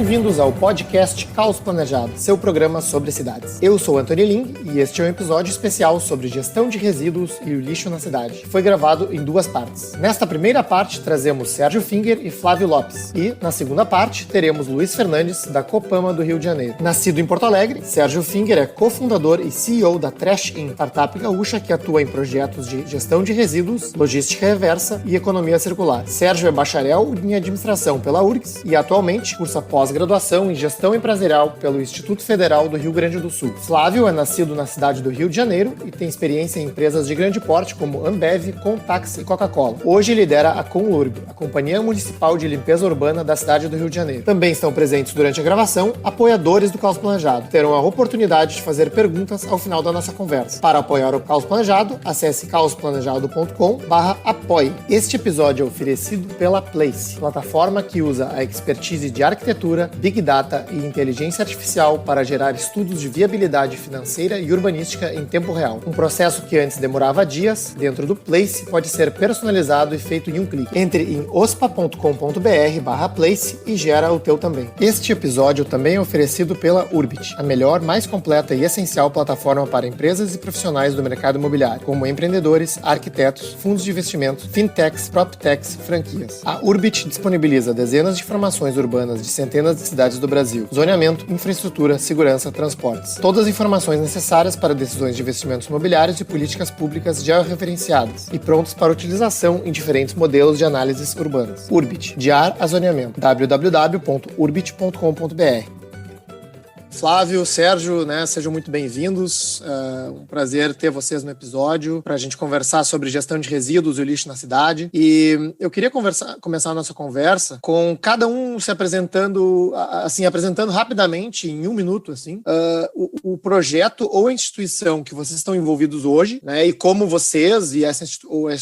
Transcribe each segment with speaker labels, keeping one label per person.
Speaker 1: Bem-vindos ao podcast Caos Planejado, seu programa sobre cidades. Eu sou Antônio Ling e este é um episódio especial sobre gestão de resíduos e o lixo na cidade. Foi gravado em duas partes. Nesta primeira parte, trazemos Sérgio Finger e Flávio Lopes. E, na segunda parte, teremos Luiz Fernandes, da Copama do Rio de Janeiro. Nascido em Porto Alegre, Sérgio Finger é cofundador e CEO da Trash In, startup gaúcha que atua em projetos de gestão de resíduos, logística reversa e economia circular. Sérgio é bacharel em administração pela URGS e atualmente cursa pós-graduação em gestão empresarial pelo Instituto Federal do Rio Grande do Sul. Flávio é nascido na cidade do Rio de Janeiro e tem experiência em empresas de grande porte como Ambev, Contax e Coca-Cola. Hoje lidera a Conlurb, a Companhia Municipal de Limpeza Urbana da cidade do Rio de Janeiro. Também estão presentes durante a gravação apoiadores do Caos Planejado. Terão a oportunidade de fazer perguntas ao final da nossa conversa. Para apoiar o Caos Planejado, acesse caosplanejado.com/apoie. Este episódio é oferecido pela Place, plataforma que usa a expertise de arquitetura, Big Data e inteligência artificial para gerar estudos de viabilidade financeira e urbanística em tempo real. Um processo que antes demorava dias, dentro do Place, pode ser personalizado e feito em um clique. Entre em ospa.com.br/place e gera o teu também. Este episódio também é oferecido pela Urbit, a melhor, mais completa e essencial plataforma para empresas e profissionais do mercado imobiliário, como empreendedores, arquitetos, fundos de investimento, fintechs, proptechs, franquias. A Urbit disponibiliza dezenas de informações urbanas de centenas de cidades do Brasil, zoneamento, infraestrutura, segurança, transportes. Todas as informações necessárias para decisões de investimentos imobiliários e políticas públicas georreferenciadas e prontas para utilização em diferentes modelos de análises urbanas. Urbit, de ar a zoneamento. www.urbit.com.br. Flávio, Sérgio, sejam muito bem-vindos. Um prazer ter vocês no episódio para a gente conversar sobre gestão de resíduos e o lixo na cidade. E eu queria começar a nossa conversa com cada um se apresentando rapidamente, em um minuto, o projeto ou a instituição que vocês estão envolvidos hoje, e como vocês e essa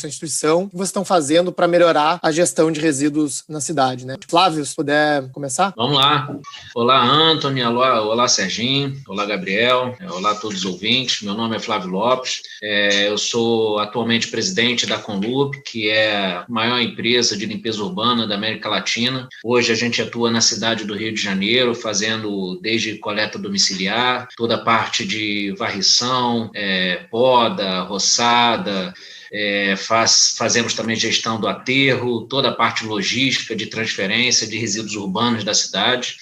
Speaker 1: instituição que vocês estão fazendo para melhorar a gestão de resíduos na cidade. Flávio, se puder começar.
Speaker 2: Vamos lá. Olá, Antônio. Olá, Serginho. Olá, Gabriel. Olá a todos os ouvintes. Meu nome é Flávio Lopes. Eu sou atualmente presidente da Conlurb, que é a maior empresa de limpeza urbana da América Latina. Hoje a gente atua na cidade do Rio de Janeiro, fazendo desde coleta domiciliar, toda a parte de varrição, poda, roçada. Fazemos também gestão do aterro, toda a parte logística de transferência de resíduos urbanos da cidade.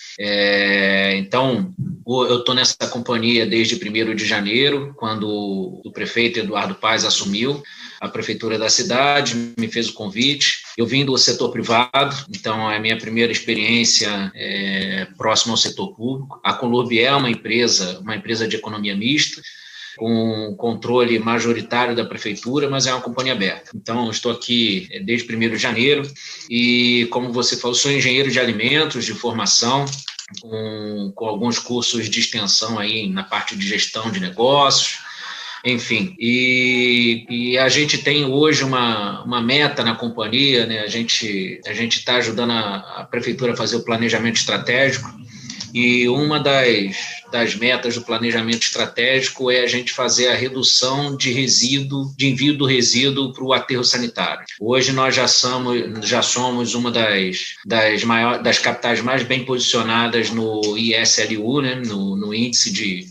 Speaker 2: Então, eu estou nessa companhia desde 1º de janeiro, quando o prefeito Eduardo Paes assumiu a prefeitura da cidade, me fez o convite. Eu vim do setor privado, então é a minha primeira experiência próxima ao setor público. A Conlurb é uma empresa de economia mista, com controle majoritário da prefeitura, mas é uma companhia aberta. Então, estou aqui desde 1º de janeiro e, como você falou, sou engenheiro de alimentos de formação, com alguns cursos de extensão aí na parte de gestão de negócios, enfim. E a gente tem hoje uma meta na companhia, A gente está ajudando a prefeitura a fazer o planejamento estratégico. E uma das metas do planejamento estratégico é a gente fazer a redução de envio do resíduo para o aterro sanitário. Hoje nós já somos uma das capitais mais bem posicionadas no ISLU, no Índice de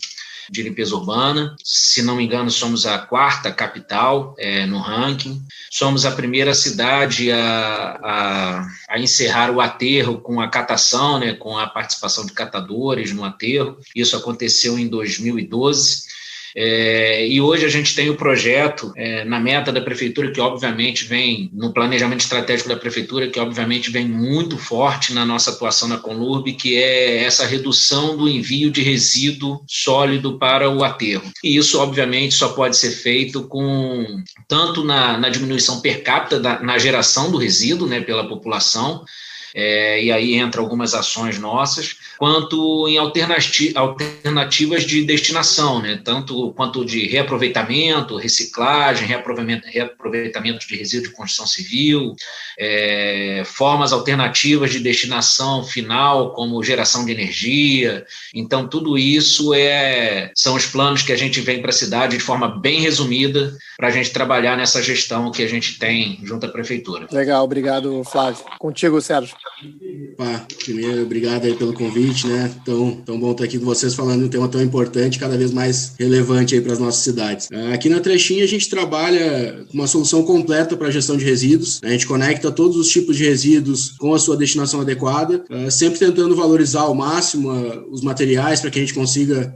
Speaker 2: Limpeza Urbana. Se não me engano, somos a 4ª capital no ranking. Somos a primeira cidade a encerrar o aterro com a catação, com a participação de catadores no aterro. Isso aconteceu em 2012. E hoje a gente tem o projeto na meta da prefeitura, que obviamente vem no planejamento estratégico da prefeitura, que obviamente vem muito forte na nossa atuação na Conlurb, que é essa redução do envio de resíduo sólido para o aterro. E isso obviamente só pode ser feito tanto na diminuição per capita, na geração do resíduo, pela população, e aí entra algumas ações nossas, quanto em alternativas de destinação, tanto quanto de reaproveitamento, reciclagem, reaproveitamento de resíduos de construção civil, formas alternativas de destinação final, como geração de energia. Então, tudo isso são os planos que a gente vem para a cidade de forma bem resumida, para a gente trabalhar nessa gestão que a gente tem junto à prefeitura.
Speaker 1: Legal, obrigado, Flávio. Contigo, Sérgio.
Speaker 3: Primeiro, obrigado aí pelo convite, né? Tão bom estar aqui com vocês falando de um tema tão importante, cada vez mais relevante aí para as nossas cidades. Aqui na Trechinha a gente trabalha com uma solução completa para a gestão de resíduos. A gente conecta todos os tipos de resíduos com a sua destinação adequada, sempre tentando valorizar ao máximo os materiais para que a gente consiga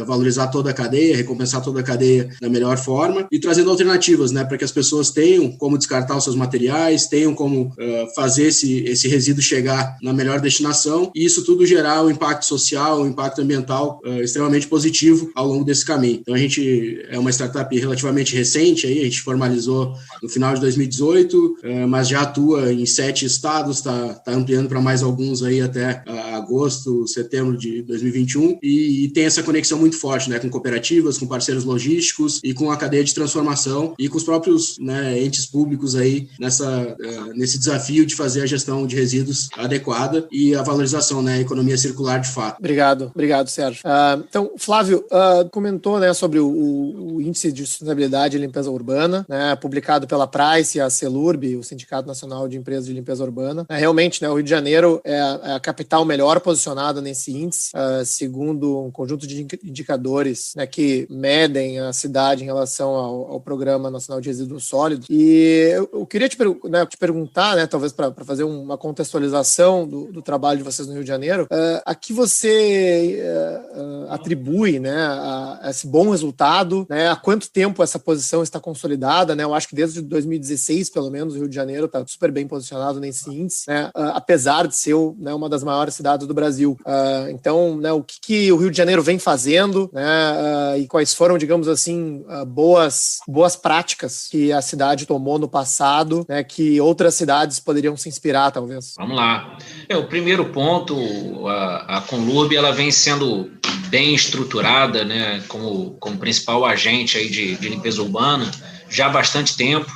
Speaker 3: valorizar toda a cadeia, recompensar toda a cadeia da melhor forma e trazendo alternativas, né, para que as pessoas tenham como descartar os seus materiais, tenham como fazer esse resíduo chegar na melhor destinação e isso tudo gerar um impacto social, um impacto ambiental extremamente positivo ao longo desse caminho. Então a gente é uma startup relativamente recente, aí, a gente formalizou no final de 2018, mas já atua em 7 estados, está ampliando para mais alguns aí até agosto, setembro de 2021 e tem essa conexão muito forte, né, com cooperativas, com parceiros logísticos e com a cadeia de transformação e com os próprios, né, entes públicos aí nesse desafio de fazer a gestão de resíduos adequada e a valorização, né, a economia circular de fato.
Speaker 1: Obrigado, Sérgio. Então, Flávio, comentou, né, sobre o Índice de Sustentabilidade e Limpeza Urbana, né, publicado pela Price e a Celurb, o Sindicato Nacional de Empresas de Limpeza Urbana. Realmente, né, o Rio de Janeiro é a capital melhor posicionada nesse índice, segundo um conjunto de indicadores, né, que medem a cidade em relação ao Programa Nacional de Resíduos Sólidos. E eu queria te perguntar, né, talvez para fazer uma contextualização do trabalho de vocês no Rio de Janeiro, a que você atribui, né, a esse bom resultado, né, há quanto tempo essa posição está consolidada, né? Eu acho que desde 2016, pelo menos, o Rio de Janeiro está super bem posicionado nesse índice, né, apesar de ser, né, uma das maiores cidades do Brasil. Então, né, o que o Rio de Janeiro vem fazendo, né, e quais foram, digamos assim, boas práticas que a cidade tomou no passado, né, que outras cidades poderiam se inspirar, talvez.
Speaker 2: Vamos lá. O primeiro ponto, a Conlurb, ela vem sendo bem estruturada, né, como principal agente aí de limpeza urbana já há bastante tempo.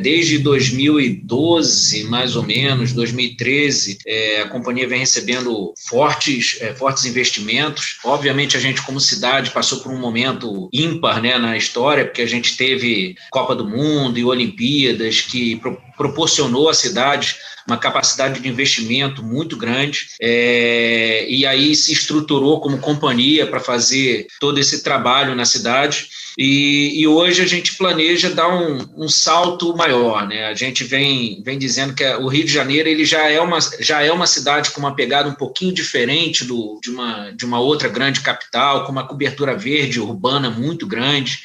Speaker 2: Desde 2012, mais ou menos, 2013, a companhia vem recebendo fortes investimentos. Obviamente, a gente, como cidade, passou por um momento ímpar, né, na história, porque a gente teve Copa do Mundo e Olimpíadas, que proporcionou à cidade uma capacidade de investimento muito grande, e aí se estruturou como companhia para fazer todo esse trabalho na cidade. E hoje a gente planeja dar um salto maior, né? A gente vem dizendo que o Rio de Janeiro ele já é uma cidade com uma pegada um pouquinho diferente de uma outra grande capital, com uma cobertura verde urbana muito grande,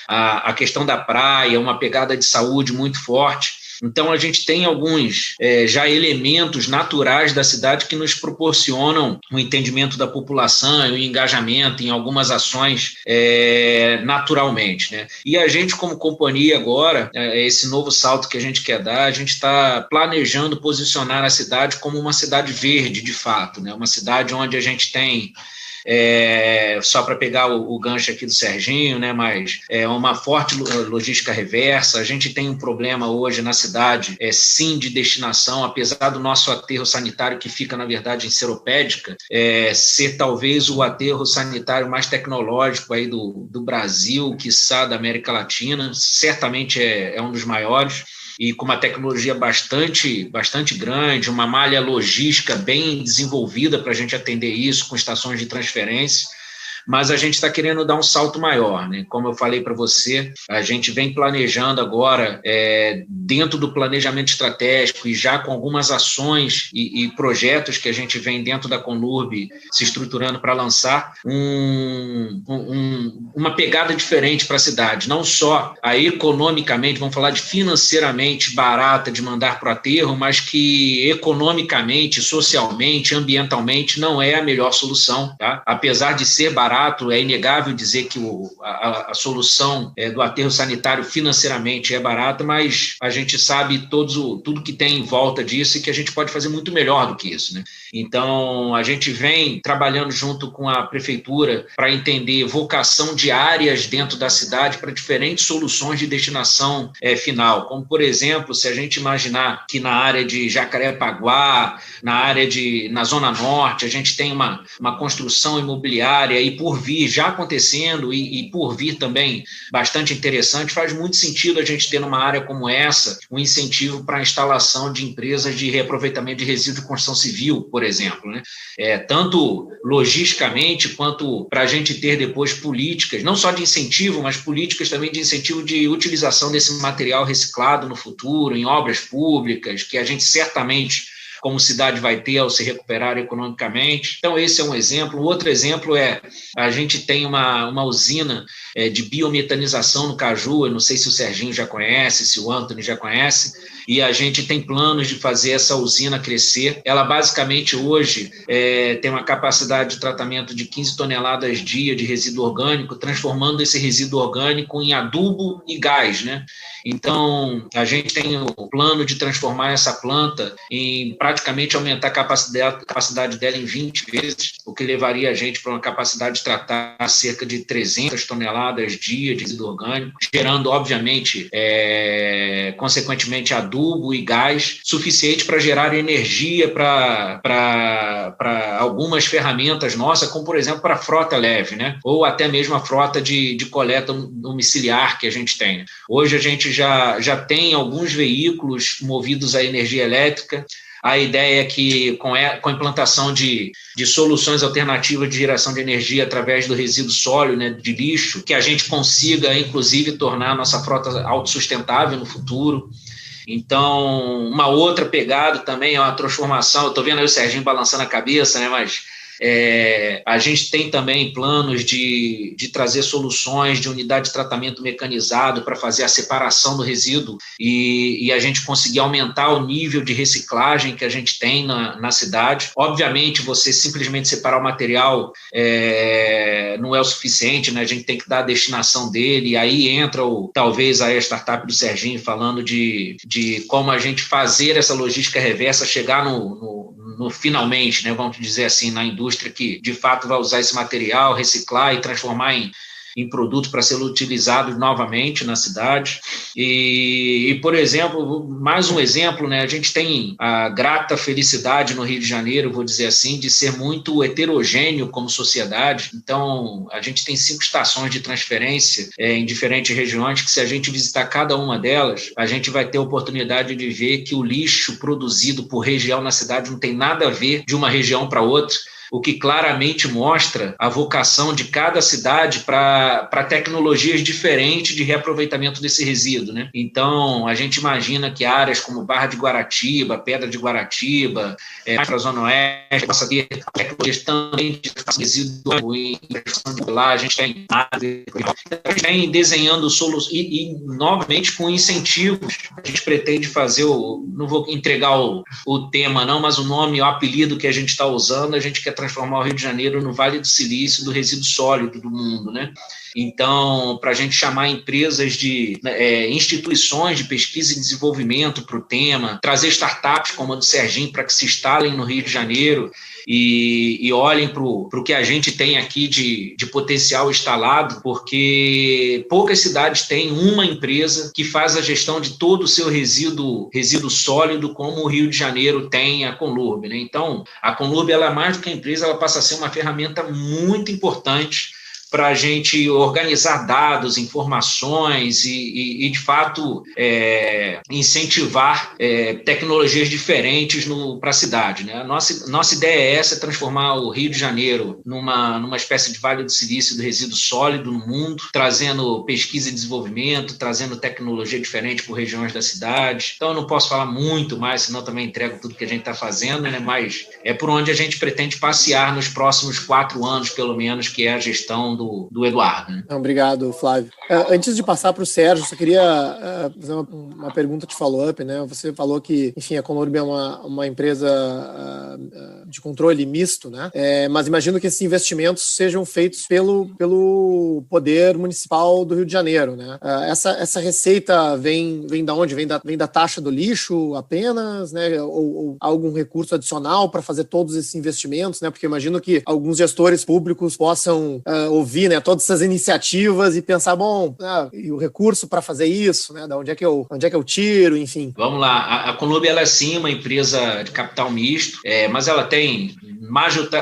Speaker 2: a questão da praia, uma pegada de saúde muito forte. Então, a gente tem alguns já elementos naturais da cidade que nos proporcionam o entendimento da população e o engajamento em algumas ações naturalmente, né? E a gente, como companhia agora, esse novo salto que a gente quer dar, a gente está planejando posicionar a cidade como uma cidade verde, de fato, né? Uma cidade onde a gente tem só para pegar o gancho aqui do Serginho, né, mas uma forte logística reversa. A gente tem um problema hoje na cidade, sim, de destinação, apesar do nosso aterro sanitário, que fica, na verdade, em Seropédica, ser talvez o aterro sanitário mais tecnológico aí do Brasil, quiçá da América Latina, certamente é um dos maiores, e com uma tecnologia bastante grande, uma malha logística bem desenvolvida para a gente atender isso, com estações de transferência. Mas a gente está querendo dar um salto maior, né? Como eu falei para você, a gente vem planejando agora, dentro do planejamento estratégico e já com algumas ações e projetos que a gente vem dentro da Conlurb se estruturando para lançar uma pegada diferente para a cidade, não só economicamente, vamos falar de financeiramente barata de mandar para o aterro, mas que economicamente, socialmente, ambientalmente não é a melhor solução, tá? Apesar de ser barato, é inegável dizer que a solução do aterro sanitário financeiramente é barata, mas a gente sabe tudo que tem em volta disso e que a gente pode fazer muito melhor do que isso, né? Então, a gente vem trabalhando junto com a prefeitura para entender vocação de áreas dentro da cidade para diferentes soluções de destinação final, como, por exemplo, se a gente imaginar que na área de Jacarepaguá, na Zona Norte, a gente tem uma construção imobiliária e por vir já acontecendo e por vir também bastante interessante, faz muito sentido a gente ter numa área como essa um incentivo para a instalação de empresas de reaproveitamento de resíduos de construção civil, por exemplo, né? Tanto logisticamente quanto para a gente ter depois políticas, não só de incentivo, mas políticas também de incentivo de utilização desse material reciclado no futuro, em obras públicas, que a gente certamente, como cidade, vai ter ao se recuperar economicamente. Então, esse é um exemplo. Outro exemplo a gente tem uma usina de biometanização no Caju, eu não sei se o Serginho já conhece, se o Antony já conhece, e a gente tem planos de fazer essa usina crescer. Ela basicamente hoje tem uma capacidade de tratamento de 15 toneladas dia de resíduo orgânico, transformando esse resíduo orgânico em adubo e gás, né? Então, a gente tem o plano de transformar essa planta em praticamente aumentar a capacidade dela em 20 vezes, o que levaria a gente para uma capacidade de tratar cerca de 300 toneladas dia de resíduo orgânico, gerando, obviamente, consequentemente, adubo e gás suficiente para gerar energia para algumas ferramentas nossas, como, por exemplo, para a frota leve, né? Ou até mesmo a frota de coleta domiciliar que a gente tem. Hoje a gente já tem alguns veículos movidos a energia elétrica. A ideia é que, com a implantação de soluções alternativas de geração de energia através do resíduo sólido, né, de lixo, que a gente consiga, inclusive, tornar a nossa frota autossustentável no futuro. Então, uma outra pegada também é uma transformação. Eu estou vendo aí o Serginho balançando a cabeça, né, mas a gente tem também planos de trazer soluções de unidade de tratamento mecanizado para fazer a separação do resíduo e a gente conseguir aumentar o nível de reciclagem que a gente tem na cidade. Obviamente, você simplesmente separar o material não é o suficiente, né? A gente tem que dar a destinação dele, e aí entra talvez a startup do Serginho falando de como a gente fazer essa logística reversa chegar no finalmente, né, vamos dizer assim, na indústria que de fato vai usar esse material, reciclar e transformar em produto para ser utilizado novamente na cidade. E, por exemplo, mais um exemplo, né, a gente tem a grata felicidade no Rio de Janeiro, vou dizer assim, de ser muito heterogêneo como sociedade. Então, a gente tem 5 estações de transferência em diferentes regiões, que se a gente visitar cada uma delas, a gente vai ter a oportunidade de ver que o lixo produzido por região na cidade não tem nada a ver de uma região para outra, o que claramente mostra a vocação de cada cidade para tecnologias diferentes de reaproveitamento desse resíduo, né? Então, a gente imagina que áreas como Barra de Guaratiba, Pedra de Guaratiba, mais para a Zona Oeste, possa ter tecnologias também de resíduo em lá, a gente tem desenhando soluções e novamente com incentivos. A gente pretende fazer não vou entregar o tema não, mas o nome, o apelido que a gente está usando, a gente quer transformar o Rio de Janeiro no Vale do Silício do resíduo sólido do mundo, né? Então, para a gente chamar empresas instituições de pesquisa e desenvolvimento para o tema, trazer startups como a do Serginho para que se instalem no Rio de Janeiro e olhem para o que a gente tem aqui de potencial instalado, porque poucas cidades têm uma empresa que faz a gestão de todo o seu resíduo sólido, como o Rio de Janeiro tem a Conlurb, né? Então, a Conlurb, ela é mais do que a empresa, ela passa a ser uma ferramenta muito importante para a gente organizar dados, informações e de fato, incentivar tecnologias diferentes para a cidade, né? A nossa ideia é essa, transformar o Rio de Janeiro numa espécie de Vale do Silício do resíduo sólido no mundo, trazendo pesquisa e desenvolvimento, trazendo tecnologia diferente por regiões da cidade. Então, eu não posso falar muito mais, senão também entrego tudo que a gente está fazendo, né? Mas é por onde a gente pretende passear nos próximos 4 anos, pelo menos, que é a gestão do Eduardo. Né?
Speaker 1: Obrigado, Flávio. Antes de passar para o Sérgio, só queria fazer uma pergunta de follow-up, né? Você falou que, enfim, a Conlurb é uma empresa de controle misto, né? Mas imagino que esses investimentos sejam feitos pelo poder municipal do Rio de Janeiro, né? Essa receita vem da onde? Vem da taxa do lixo apenas, né? Ou algum recurso adicional para fazer todos esses investimentos, né? Porque imagino que alguns gestores públicos possam ouvir, né, todas essas iniciativas e pensar, bom, bom, e o recurso para fazer isso, né? Da onde é que eu tiro, enfim.
Speaker 2: Vamos lá, a Conlub, ela é sim uma empresa de capital misto, mas ela tem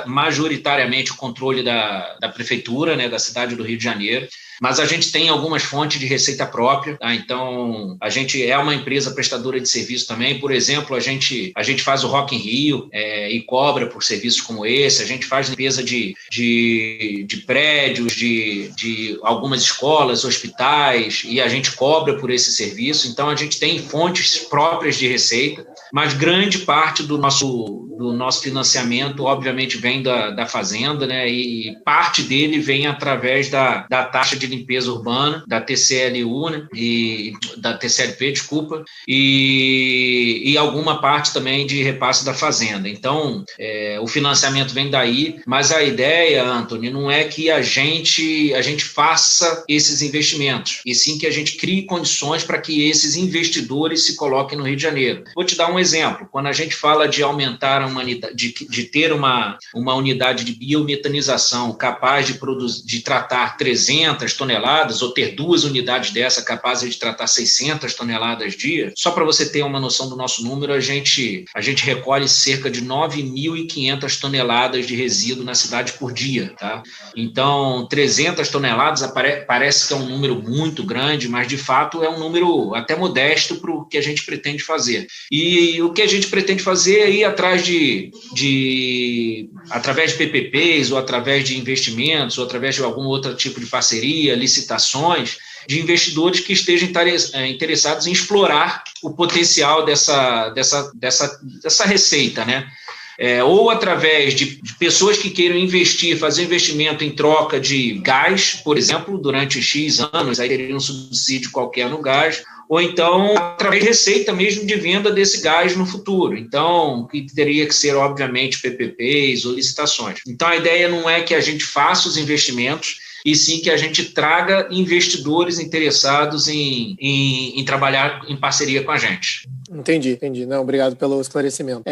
Speaker 2: majoritariamente o controle da prefeitura, né, da cidade do Rio de Janeiro. Mas a gente tem algumas fontes de receita própria, tá? Então a gente é uma empresa prestadora de serviço também. Por exemplo, a gente faz o Rock in Rio e cobra por serviços como esse. A gente faz limpeza de prédios, de algumas escolas, hospitais, e a gente cobra por esse serviço. Então a gente tem fontes próprias de receita, mas grande parte do nosso financiamento, obviamente, vem da fazenda, né? E parte dele vem através da taxa de limpeza urbana, da TCLU, né? E da TCLP, desculpa, e alguma parte também de repasse da fazenda. Então, o financiamento vem daí, mas a ideia, Anthony, não é que a gente faça esses investimentos, e sim que a gente crie condições para que esses investidores se coloquem no Rio de Janeiro. Vou te dar um exemplo. Quando a gente fala de aumentar de ter uma unidade de biometanização capaz de tratar 300 toneladas, ou ter 2 unidades dessa capazes de tratar 600 toneladas dia, só para você ter uma noção do nosso número, a gente recolhe cerca de 9.500 toneladas de resíduo na cidade por dia, tá? Então, 300 toneladas parece que é um número muito grande, mas de fato é um número até modesto para o que a gente pretende fazer. E o que a gente pretende fazer é ir atrás através de PPPs, ou através de investimentos, ou através de algum outro tipo de parceria, licitações, de investidores que estejam interessados em explorar o potencial dessa receita, né? Ou através de pessoas que queiram fazer investimento em troca de gás, por exemplo, durante X anos, aí teria um subsídio qualquer no gás, ou então através de receita mesmo de venda desse gás no futuro. Então, que teria que ser, obviamente, PPPs ou licitações. Então, a ideia não é que a gente faça os investimentos, e sim que a gente traga investidores interessados em trabalhar em parceria com a gente.
Speaker 1: Entendi. Não, obrigado pelo esclarecimento.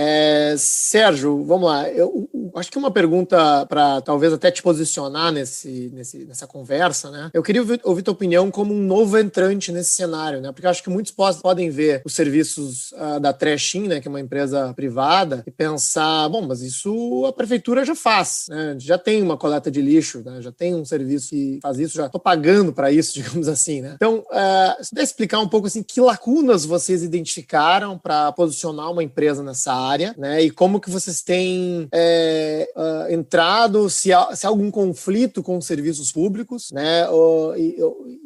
Speaker 1: Sérgio, vamos lá. Eu acho que uma pergunta para talvez até te posicionar nessa conversa, né? Eu queria ouvir tua opinião como um novo entrante nesse cenário, né? Porque eu acho que muitos podem ver os serviços da Trashin, né? Que é uma empresa privada, e pensar, bom, mas isso a prefeitura já faz, né? Já tem uma coleta de lixo, né? Já tem um serviço que faz isso, já estou pagando para isso, digamos assim, né? Então, se puder explicar um pouco assim, que lacunas vocês identificaram para posicionar uma empresa nessa área, né? E como que vocês têm entrado, se há algum conflito com os serviços públicos, né? Ou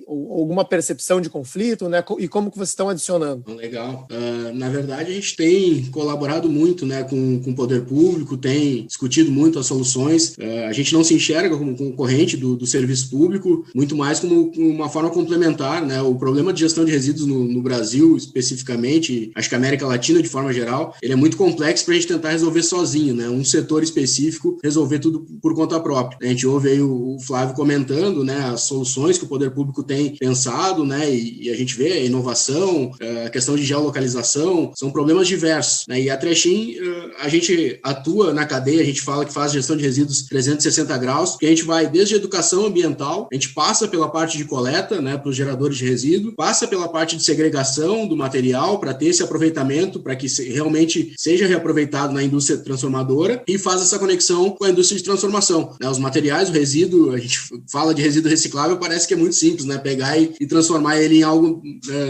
Speaker 1: alguma percepção de conflito, né? E como que vocês estão adicionando?
Speaker 3: Legal. Na verdade, a gente tem colaborado muito, né, com o poder público, tem discutido muito as soluções. A gente não se enxerga como concorrente do serviço público, muito mais como uma forma complementar, né? O problema de gestão de resíduos no Brasil, especificamente, acho que a América Latina, de forma geral, ele é muito complexo para a gente tentar resolver sozinho, né? Um setor específico resolver tudo por conta própria. A gente ouve aí o Flávio comentando, né, as soluções que o poder público tem pensado, né? E a gente vê a inovação, a questão de geolocalização, são problemas diversos, né? E a Trashin, a gente atua na cadeia, a gente fala que faz gestão de resíduos 360 graus, porque a gente vai desde a educação ambiental, a gente passa pela parte de coleta, né, para os geradores de resíduo, passa pela parte de segregação do material para ter esse aproveitamento, para que realmente seja reaproveitado na indústria transformadora, e faz essa conexão com a indústria de transformação, né? Os materiais, o resíduo, a gente fala de resíduo reciclável, parece que é muito simples, né? Pegar e transformar ele em algo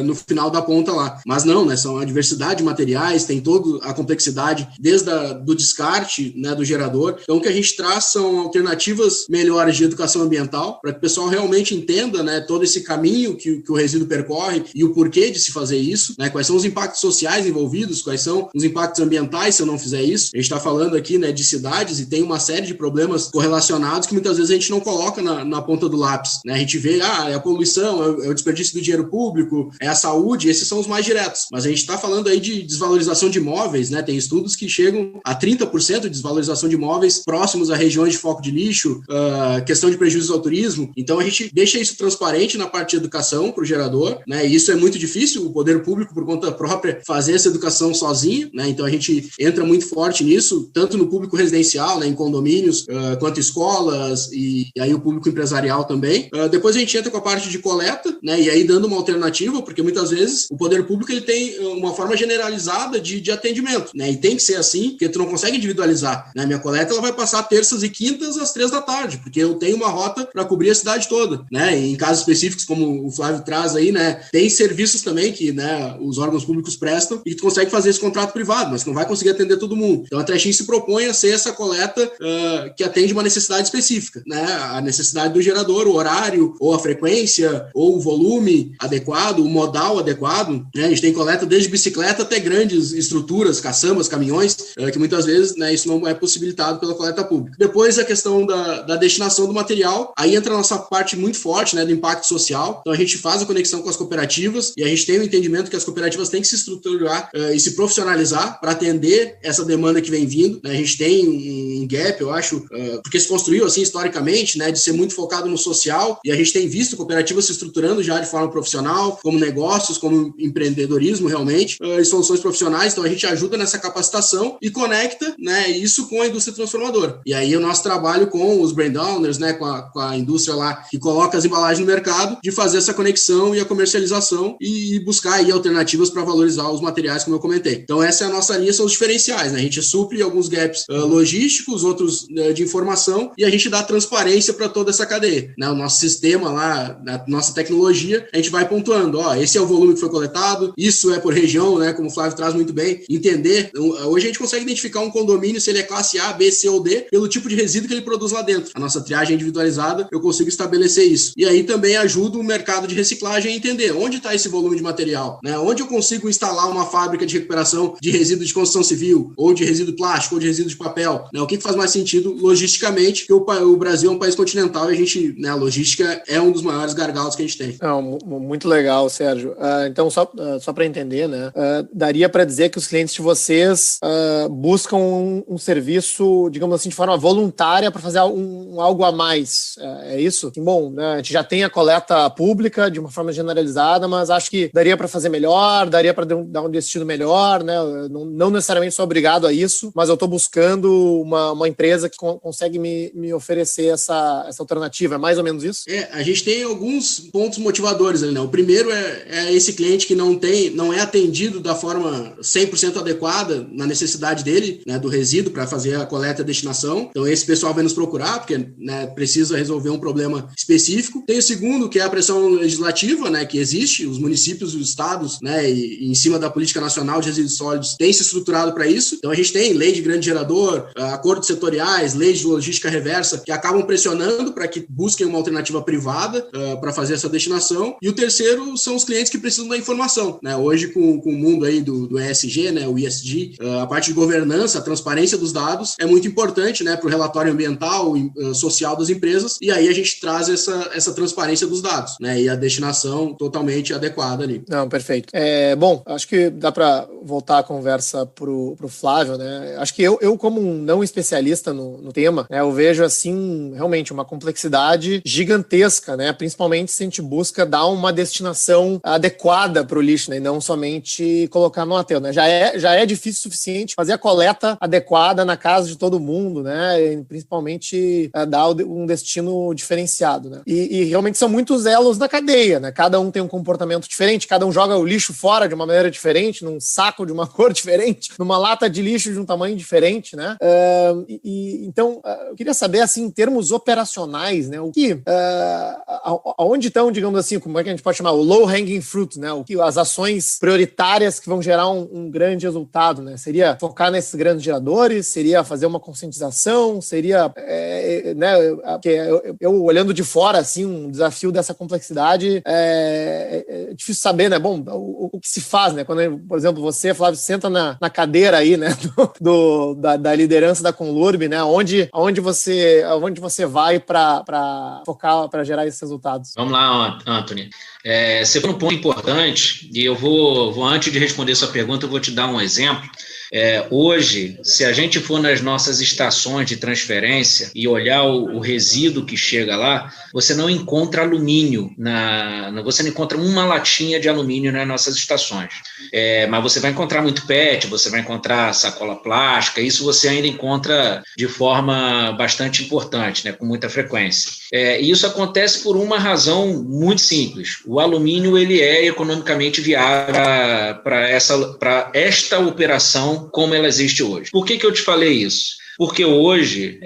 Speaker 3: no final da ponta lá. Mas não, né? São a diversidade de materiais, tem toda a complexidade desde do descarte, né, do gerador. Então, o que a gente traz são alternativas melhores de educação ambiental, para que o pessoal realmente entenda, né, todo esse caminho que o resíduo percorre e o porquê de se fazer isso, né? Quais são os impactos sociais envolvidos, quais são os impactos ambientais se eu não fizer isso. A gente está falando aqui, né, de cidades, e tem uma série de problemas correlacionados que muitas vezes a gente não coloca na ponta do lápis, né? A gente vê, é a poluição, é o desperdício do dinheiro público, é a saúde, esses são os mais diretos. Mas a gente está falando aí de desvalorização de imóveis, né? Tem estudos que chegam a 30% de desvalorização de imóveis próximos a regiões de foco de lixo, questão de prejuízos ao turismo. Então a gente deixa isso transparente na parte de educação para o gerador, né? E isso é muito difícil, o poder público, por conta própria, fazer essa educação sozinho, né? Então a gente entra muito forte nisso, tanto no público residencial residencial, né, em condomínios, quanto escolas e aí o público empresarial também. Depois a gente entra com a parte de coleta, né, e aí dando uma alternativa, porque muitas vezes o poder público ele tem uma forma generalizada de atendimento, né, e tem que ser assim, porque tu não consegue individualizar, né, minha coleta ela vai passar terças e quintas às 3 da tarde, porque eu tenho uma rota para cobrir a cidade toda, né, e em casos específicos, como o Flávio traz aí, né, tem serviços também que, né, os órgãos públicos prestam e tu consegue fazer esse contrato privado, mas tu não vai conseguir atender todo mundo. Então a Trechin se propõe a ser essa coleta que atende uma necessidade específica, né, a necessidade do gerador, o horário, ou a frequência, ou o volume adequado, o modal adequado, né, a gente tem coleta desde bicicleta até grandes estruturas, caçambas, caminhões, que muitas vezes, né, isso não é possibilitado pela coleta pública. Depois a questão da destinação do material, aí entra a nossa parte muito forte, né, do impacto social. Então a gente faz a conexão com as cooperativas e a gente tem o entendimento que as cooperativas têm que se estruturar e se profissionalizar para atender essa demanda que vem vindo, né? A gente tem um gap, eu acho, porque se construiu assim historicamente, né, de ser muito focado no social, e a gente tem visto cooperativas se estruturando já de forma profissional, como negócios, como empreendedorismo realmente, e soluções profissionais. Então a gente ajuda nessa capacitação e conecta, né, isso com a indústria transformadora. E aí o nosso trabalho com os brand owners, né, com a indústria lá que coloca as embalagens no mercado, de fazer essa conexão e a comercialização e buscar aí alternativas para valorizar os materiais, como eu comentei. Então essa é a nossa linha, são os diferenciais, né? A gente supre alguns gaps logísticos, outros de informação, e a gente dá transparência para toda essa cadeia, né? O nosso sistema lá, a nossa tecnologia, a gente vai pontuando, esse é o volume que foi coletado, isso é por região, né? Como o Flávio traz muito bem, entender. Hoje a gente consegue identificar um condomínio, se ele é classe A, B, C ou D, pelo tipo de resíduo que ele produz lá dentro. A nossa triagem individualizada, eu consigo estabelecer isso. E aí também ajuda o mercado de reciclagem a entender onde está esse volume de material, né? Onde eu consigo instalar uma fábrica de recuperação de resíduo de construção civil, ou de resíduo plástico, ou de resíduo de papel, né? O que faz mais sentido logisticamente, porque o Brasil é um país continental e a gente, né, a logística é um dos maiores gargalos que a gente tem.
Speaker 1: Não, muito legal, Sérgio. Então, só para entender, né, daria para dizer que os clientes de vocês buscam um serviço, digamos assim, de forma voluntária para fazer algo a mais. É isso? Bom, né, a gente já tem a coleta pública de uma forma generalizada, mas acho que daria para fazer melhor, daria para dar um destino melhor, né? Não necessariamente sou obrigado a isso, mas eu estou buscando uma empresa que consegue me oferecer essa alternativa. É mais ou menos isso?
Speaker 3: A gente tem alguns pontos motivadores ali, né? O primeiro é esse cliente que não é atendido da forma 100% adequada na necessidade dele, né, do resíduo para fazer a coleta e a destinação. Então esse pessoal vai nos procurar porque, né, precisa resolver um problema específico. Tem o segundo, que é a pressão legislativa, né, que existe, os municípios e os estados, né, e em cima da política nacional de resíduos sólidos, têm se estruturado para isso. Então a gente tem lei de grande gerador, acordos setoriais, leis de logística reversa, que acabam pressionando para que busquem uma alternativa privada para fazer essa destinação. E o terceiro são os clientes que precisam da informação, né? Hoje com o mundo aí do ESG, né, o ESG, a parte de governança, a transparência dos dados é muito importante, né, para o relatório ambiental e social das empresas, e aí a gente traz essa transparência dos dados, né, e a destinação totalmente adequada ali.
Speaker 1: Não, perfeito. Bom, acho que dá para voltar a conversa pro Flávio, né? Acho que eu como um não especialista no tema, né, eu vejo assim realmente uma complexidade gigantesca, né? Principalmente se a gente busca dar uma destinação adequada para o lixo, né? E não somente colocar no aterro, né? Já é difícil o suficiente fazer a coleta adequada na casa de todo mundo, né? E principalmente dar um destino diferenciado, né? E realmente são muitos elos na cadeia, né? Cada um tem um comportamento diferente, cada um joga o lixo fora de uma maneira diferente, num saco de uma cor diferente, numa lata de lixo de um tamanho diferente, né? Então, eu queria saber, assim, em termos operacionais, né? Aonde estão, digamos assim, como é que a gente pode chamar? O low-hanging fruit, né? As ações prioritárias que vão gerar um grande resultado, né? Seria focar nesses grandes geradores? Seria fazer uma conscientização? Seria, né? Eu olhando de fora, assim, um desafio dessa complexidade, é difícil saber, né? Bom, o que se faz, né? Quando, por exemplo, você, Flávio, senta na cadeira aí, né? Da liderança da Conlurb, né? Onde você vai para focar, para gerar esses resultados?
Speaker 2: Vamos lá, Anthony. Você foi um ponto importante, e eu vou, antes de responder essa pergunta, eu vou te dar um exemplo. Hoje, se a gente for nas nossas estações de transferência e olhar o resíduo que chega lá, você não encontra alumínio, você não encontra uma latinha de alumínio nas nossas estações. Mas você vai encontrar muito PET, você vai encontrar sacola plástica, isso você ainda encontra de forma bastante importante, né, com muita frequência. E isso acontece por uma razão muito simples. O alumínio ele é economicamente viável para esta operação como ela existe hoje. Por que eu te falei isso? Porque hoje,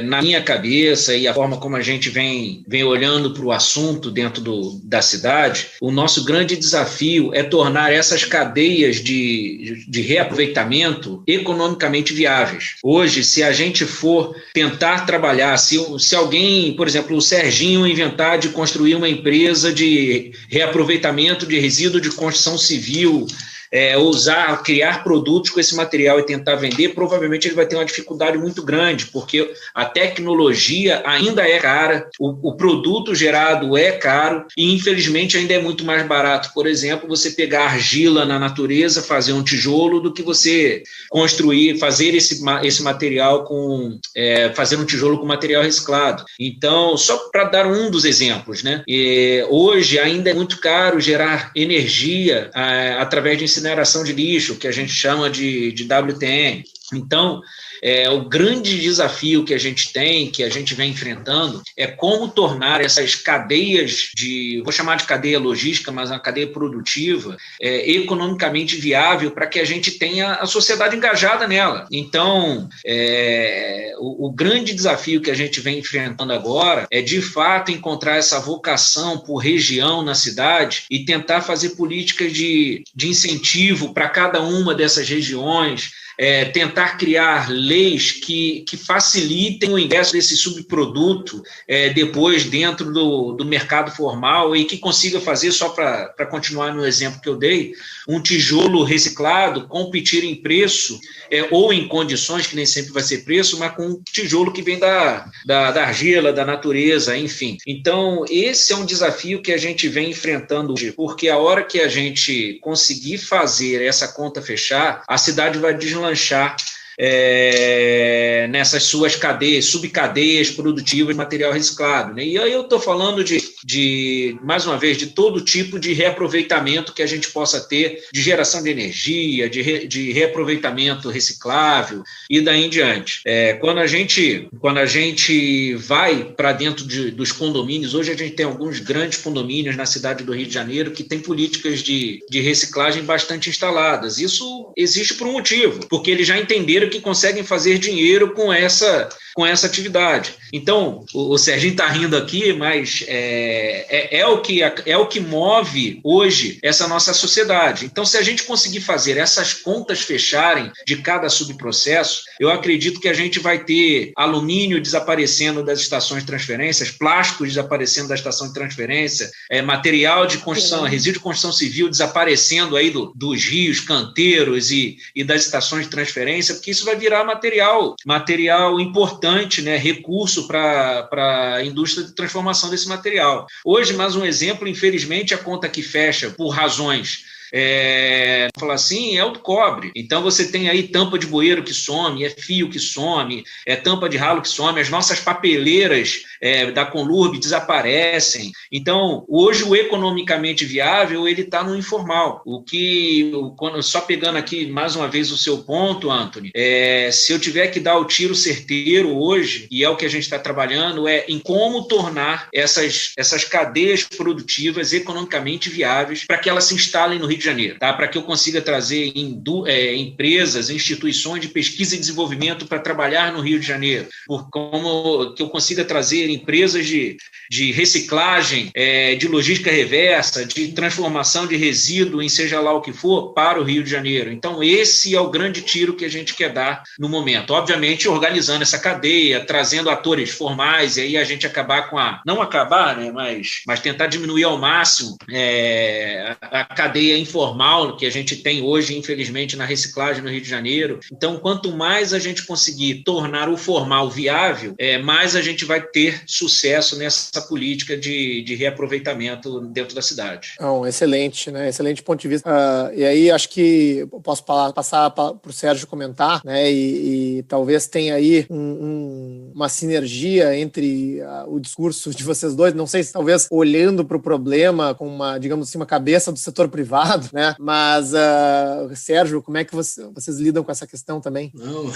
Speaker 2: na minha cabeça e a forma como a gente vem olhando para o assunto dentro da cidade, o nosso grande desafio é tornar essas cadeias de reaproveitamento economicamente viáveis. Hoje, se a gente for tentar trabalhar, se alguém, por exemplo, o Serginho inventar de construir uma empresa de reaproveitamento de resíduo de construção civil, criar produtos com esse material e tentar vender, provavelmente ele vai ter uma dificuldade muito grande, porque a tecnologia ainda é cara, o produto gerado é caro e, infelizmente, ainda é muito mais barato, por exemplo, você pegar argila na natureza, fazer um tijolo, do que você fazer esse material fazer um tijolo com material reciclado. Então, só para dar um dos exemplos, né? Hoje ainda é muito caro gerar energia através de incineração de lixo, que a gente chama de WTM. Então, o grande desafio que a gente tem, que a gente vem enfrentando, é como tornar essas cadeias vou chamar de cadeia logística, mas uma cadeia produtiva, economicamente viável para que a gente tenha a sociedade engajada nela. Então, o grande desafio que a gente vem enfrentando agora é, de fato, encontrar essa vocação por região na cidade e tentar fazer políticas de incentivo para cada uma dessas regiões, tentar criar leis que facilitem o ingresso desse subproduto depois dentro do mercado formal e que consiga fazer, só para continuar no exemplo que eu dei, um tijolo reciclado competir em preço ou em condições, que nem sempre vai ser preço, mas com um tijolo que vem da argila, da natureza, enfim. Então, esse é um desafio que a gente vem enfrentando hoje, porque a hora que a gente conseguir fazer essa conta fechar, a cidade vai deslanchar nessas suas subcadeias produtivas de material reciclado, né? E aí eu estou falando mais uma vez, de todo tipo de reaproveitamento que a gente possa ter, de geração de energia, de reaproveitamento reciclável e daí em diante. Quando a gente vai para dentro dos condomínios, hoje a gente tem alguns grandes condomínios na cidade do Rio de Janeiro que têm políticas de reciclagem bastante instaladas. Isso existe por um motivo, porque eles já entenderam que conseguem fazer dinheiro com essa atividade. Então, o Serginho está rindo aqui, mas é o que move hoje essa nossa sociedade. Então, se a gente conseguir fazer essas contas fecharem de cada subprocesso, eu acredito que a gente vai ter alumínio desaparecendo das estações de transferência, plásticos desaparecendo da estação de transferência, material de construção, resíduo de construção civil desaparecendo aí dos rios, canteiros e das estações de transferência, porque isso vai virar material importante, né, recurso para a indústria de transformação desse material. Hoje, mais um exemplo, infelizmente, a conta que fecha por razões falar assim, é o do cobre. Então você tem aí tampa de bueiro que some, é fio que some, é tampa de ralo que some, as nossas papeleiras da Conlurb desaparecem. Então, hoje o economicamente viável, ele está no informal. Só pegando aqui mais uma vez o seu ponto, Anthony, se eu tiver que dar o tiro certeiro hoje, e é o que a gente está trabalhando, em como tornar essas cadeias produtivas economicamente viáveis para que elas se instalem no Rio de Janeiro, tá? Para que eu consiga trazer empresas, instituições de pesquisa e desenvolvimento para trabalhar no Rio de Janeiro, como que eu consiga trazer empresas de reciclagem, de logística reversa, de transformação de resíduo em seja lá o que for, para o Rio de Janeiro. Então, esse é o grande tiro que a gente quer dar no momento. Obviamente, organizando essa cadeia, trazendo atores formais, e aí a gente acabar não acabar, né, mas tentar diminuir ao máximo a cadeia informal que a gente tem hoje, infelizmente, na reciclagem no Rio de Janeiro. Então, quanto mais a gente conseguir tornar o formal viável, mais a gente vai ter sucesso nessa política de reaproveitamento dentro da cidade.
Speaker 1: Excelente, né? Excelente ponto de vista. E aí, acho que eu posso passar para o Sérgio comentar, né? E talvez tenha aí uma sinergia entre o discurso de vocês dois, não sei se talvez olhando para o problema com digamos assim, uma cabeça do setor privado, né? Mas, Sérgio, como é que vocês lidam com essa questão também?
Speaker 3: Não,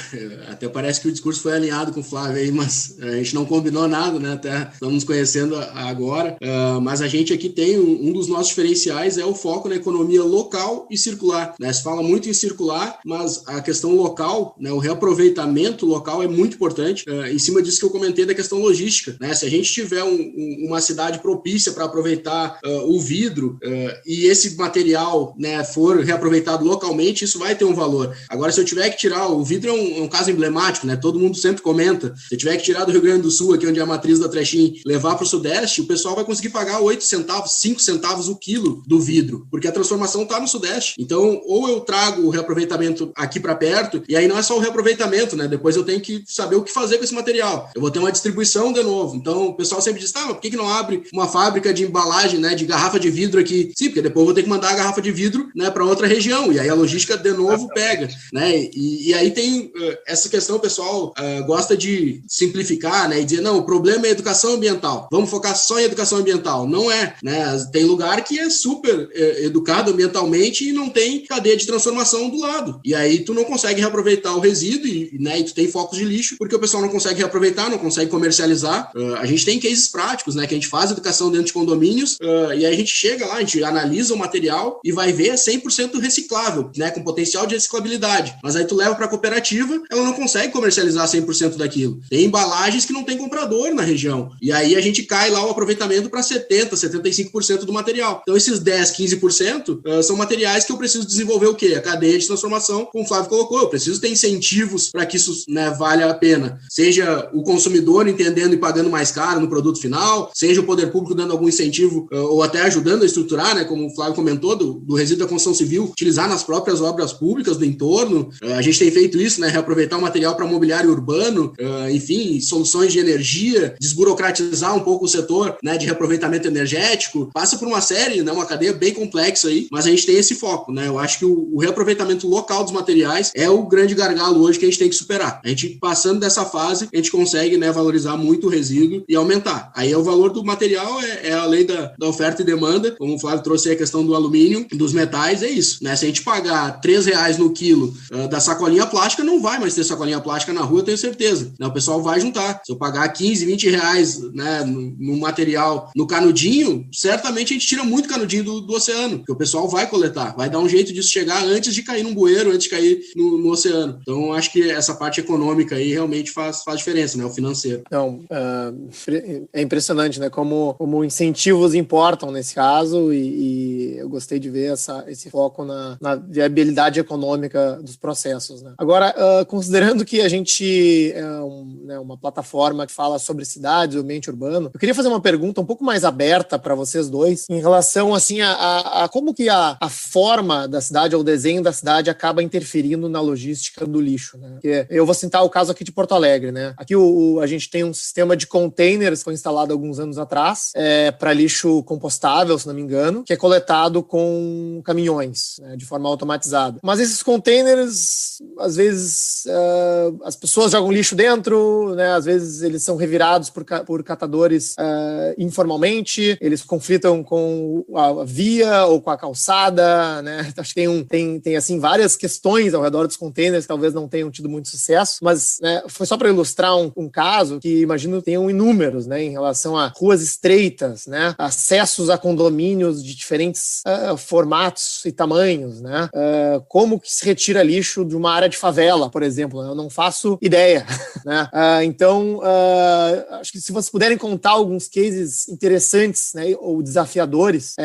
Speaker 3: até parece que o discurso foi alinhado com o Flávio aí, mas a gente não combinou nada, né? Até estamos nos conhecendo agora, mas a gente aqui tem um dos nossos diferenciais é o foco na economia local e circular, né? Se fala muito em circular, mas a questão local, né? O reaproveitamento local é muito importante, em cima disso que eu comentei da questão logística, né? Se a gente tiver uma cidade propícia para aproveitar o vidro e esse material, né, for reaproveitado localmente, isso vai ter um valor. Agora, se eu tiver que tirar, o vidro é um caso emblemático, né? Todo mundo sempre comenta. Se eu tiver que tirar do Rio Grande do Sul, aqui onde é a matriz da Trechim, levar para o Sudeste, o pessoal vai conseguir pagar 8 centavos, 5 centavos o quilo do vidro, porque a transformação está no Sudeste. Então, ou eu trago o reaproveitamento aqui para perto, e aí não é só o reaproveitamento, né? Depois eu tenho que saber o que fazer com esse material. Eu vou ter uma distribuição de novo. Então, o pessoal sempre diz, mas por que não abre uma fábrica de embalagem, né, de garrafa de vidro aqui? Sim, porque depois eu vou ter que mandar a garrafa de vidro, né, para outra região, e aí a logística de novo pega, né? E aí tem essa questão, o pessoal gosta de simplificar, né, e dizer, não, o problema é educação ambiental, vamos focar só em educação ambiental. Não é, né? Tem lugar que é super educado ambientalmente e não tem cadeia de transformação do lado. E aí tu não consegue reaproveitar o resíduo e tu tem focos de lixo, porque o pessoal não consegue reaproveitar, não consegue comercializar. A gente tem cases práticos, né, que a gente faz educação dentro de condomínios, e aí a gente chega lá, a gente analisa o material e vai ver 100% reciclável, né, com potencial de reciclabilidade. Mas aí tu leva para a cooperativa, ela não consegue comercializar 100% daquilo. Tem embalagens que não tem comprador na região. E aí a gente cai lá o aproveitamento para 70%, 75% do material. Então esses 10%, 15% são materiais que eu preciso desenvolver o quê? A cadeia de transformação, como o Flávio colocou. Eu preciso ter incentivos para que isso, né, valha a pena. Seja o consumidor entendendo e pagando mais caro no produto final, seja o poder público dando algum incentivo ou até ajudando a estruturar, né, como o Flávio comentou, do resíduo da construção civil, utilizar nas próprias obras públicas do entorno. A gente tem feito isso, né, reaproveitar o material para mobiliário urbano, enfim, soluções de energia, desburocratizar um pouco o setor, né, de reaproveitamento energético. Passa por uma série, né, uma cadeia bem complexa aí, mas a gente tem esse foco, né? Eu acho que o reaproveitamento local dos materiais é o grande gargalo hoje que a gente tem que superar. A gente passando dessa fase, a gente consegue, né, valorizar muito o resíduo e aumentar. Aí o valor do material é a lei da oferta e demanda, como o Flávio trouxe aí a questão do alumínio, dos metais, é isso, né? Se a gente pagar R$3 no quilo da sacolinha plástica, não vai mais ter sacolinha plástica na rua, eu tenho certeza, né? O pessoal vai juntar. Se eu pagar R$15, R$20, né, no material, no canudinho, certamente a gente tira muito canudinho do oceano, porque o pessoal vai coletar, vai dar um jeito disso chegar antes de cair num bueiro, antes de cair no oceano. Então, acho que essa parte econômica aí realmente faz diferença, né? O financeiro.
Speaker 1: Então, é impressionante, né? Como incentivos importam nesse caso e eu gostei de ver esse foco na viabilidade econômica dos processos, né? Agora, considerando que a gente é uma plataforma que fala sobre cidades, o ambiente urbano, eu queria fazer uma pergunta um pouco mais aberta para vocês dois em relação, assim, a como que a forma da cidade ou o desenho da cidade acaba interferindo na logística do lixo, né? Porque eu vou citar o caso aqui de Porto Alegre, né? Aqui a gente tem um sistema de containers que foi instalado alguns anos atrás para lixo compostável, se não me engano, que é coletado com caminhões, né, de forma automatizada. Mas esses containers, às vezes, as pessoas jogam lixo dentro, né? Às vezes eles são revirados por catadores informalmente, eles conflitam com a via ou com a calçada, né? Acho que tem assim, várias questões ao redor dos containers que talvez não tenham tido muito sucesso, mas, né, foi só para ilustrar um caso que imagino tenham inúmeros, né, em relação a ruas estreitas, né, acessos a condomínios de diferentes formatos e tamanhos, né, como que se retira lixo de uma área de favela, por exemplo, né? Eu não faço ideia, né? Então, acho que se vocês puderem contar alguns cases interessantes, né, ou desafiadores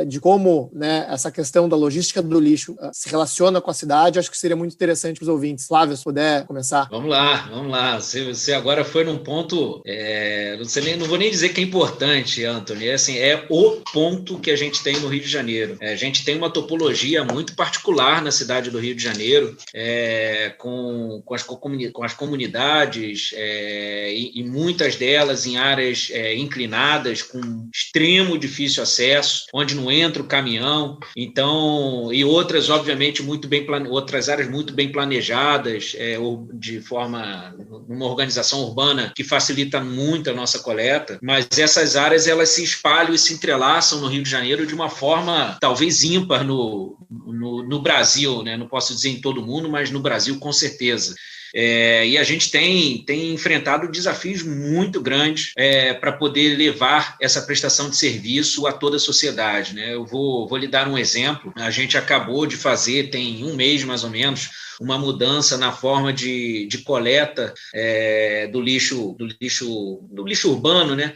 Speaker 1: de como, né, essa questão da logística do lixo se relaciona com a cidade, acho que seria muito interessante para os ouvintes. Flávio, se puder começar.
Speaker 2: Vamos lá. Você agora foi num ponto, não vou nem dizer que é importante, Anthony, é o ponto que a gente tem no Rio de Janeiro. A gente tem uma topologia muito particular na cidade do Rio de Janeiro, com as comunidades, e muitas delas em áreas inclinadas, com extremo difícil acesso, onde não entra o caminhão, então, e outras, obviamente, outras áreas muito bem planejadas, numa organização urbana que facilita muito a nossa coleta, mas essas áreas elas se espalham e se entrelaçam no Rio de Janeiro de uma forma talvez ímpar no Brasil, né? Não posso dizer em todo o mundo, mas no Brasil com certeza. E a gente tem enfrentado desafios muito grandes para poder levar essa prestação de serviço a toda a sociedade, né? Eu vou lhe dar um exemplo. A gente acabou de fazer, tem um mês mais ou menos, uma mudança na forma de coleta do lixo urbano, né?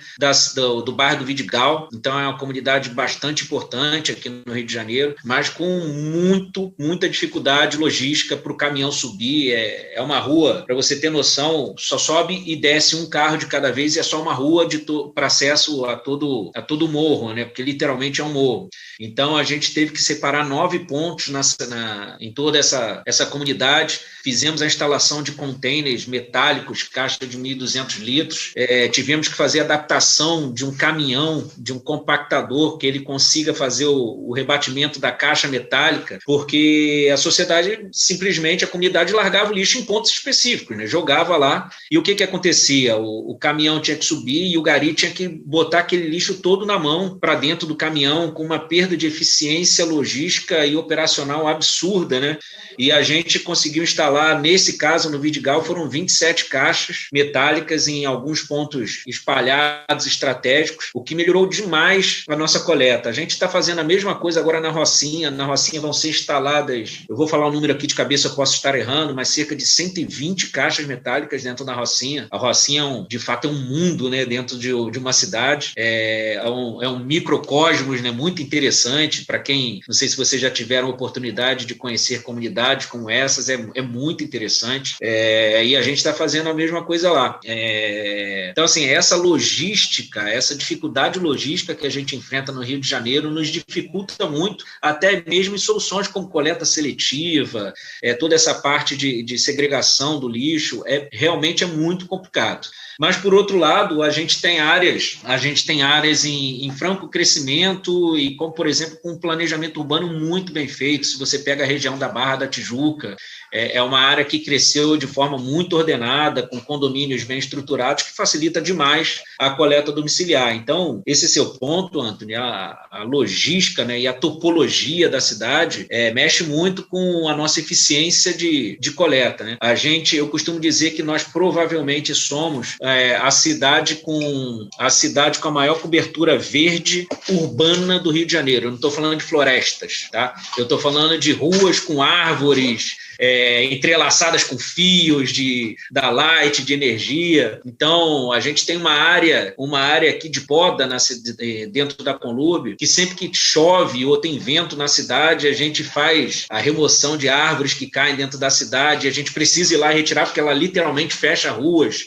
Speaker 2: Do bairro do Vidigal. Então, é uma comunidade bastante importante aqui no Rio de Janeiro, mas com muita dificuldade logística para o caminhão subir. É uma rua, para você ter noção, só sobe e desce um carro de cada vez, e é só uma rua para acesso a todo o morro, né? Porque literalmente é um morro. Então, a gente teve que separar 9 pontos em toda essa comunidade. Fizemos a instalação de containers metálicos, caixa de 1.200 litros. Tivemos que fazer a adaptação de um caminhão, de um compactador, que ele consiga fazer o rebatimento da caixa metálica, porque a sociedade, simplesmente, a comunidade largava o lixo em pontos específicos, né? Jogava lá, e o que acontecia? O caminhão tinha que subir e o gari tinha que botar aquele lixo todo na mão para dentro do caminhão, com uma perda de eficiência logística e operacional absurda, né? E a gente conseguiu instalar, nesse caso, no Vidigal, foram 27 caixas metálicas em alguns pontos espalhados, estratégicos, o que melhorou demais a nossa coleta. A gente está fazendo a mesma coisa agora na Rocinha. Na Rocinha vão ser instaladas, eu vou falar um número aqui de cabeça, eu posso estar errando, mas cerca de 120 caixas metálicas dentro da Rocinha. A Rocinha, de fato, é um mundo, né, dentro de uma cidade. É um microcosmos, né, muito interessante para quem, não sei se vocês já tiveram a oportunidade de conhecer comunidades como essas, é muito interessante, e a gente está fazendo a mesma coisa lá. Então, assim, essa logística, essa dificuldade logística que a gente enfrenta no Rio de Janeiro nos dificulta muito, até mesmo em soluções como coleta seletiva, toda essa parte de segregação do lixo, realmente é muito complicado. Mas, por outro lado, a gente tem áreas em franco crescimento e, como, por exemplo, com um planejamento urbano muito bem feito. Se você pega a região da Barra da Tijuca, é uma área que cresceu de forma muito ordenada, com condomínios bem estruturados, que facilita demais a coleta domiciliar. Então, esse seu ponto, Antônio, a logística, né, e a topologia da cidade mexe muito com a nossa eficiência de coleta, né? Eu costumo dizer que nós provavelmente somos a cidade com a maior cobertura verde urbana do Rio de Janeiro. Eu não estou falando de florestas, tá? Eu estou falando de ruas com árvores entrelaçadas com fios da Light, de energia. Então, a gente tem uma área aqui de poda dentro da Conlub, que sempre que chove ou tem vento na cidade, a gente faz a remoção de árvores que caem dentro da cidade, a gente precisa ir lá retirar, porque ela literalmente fecha ruas,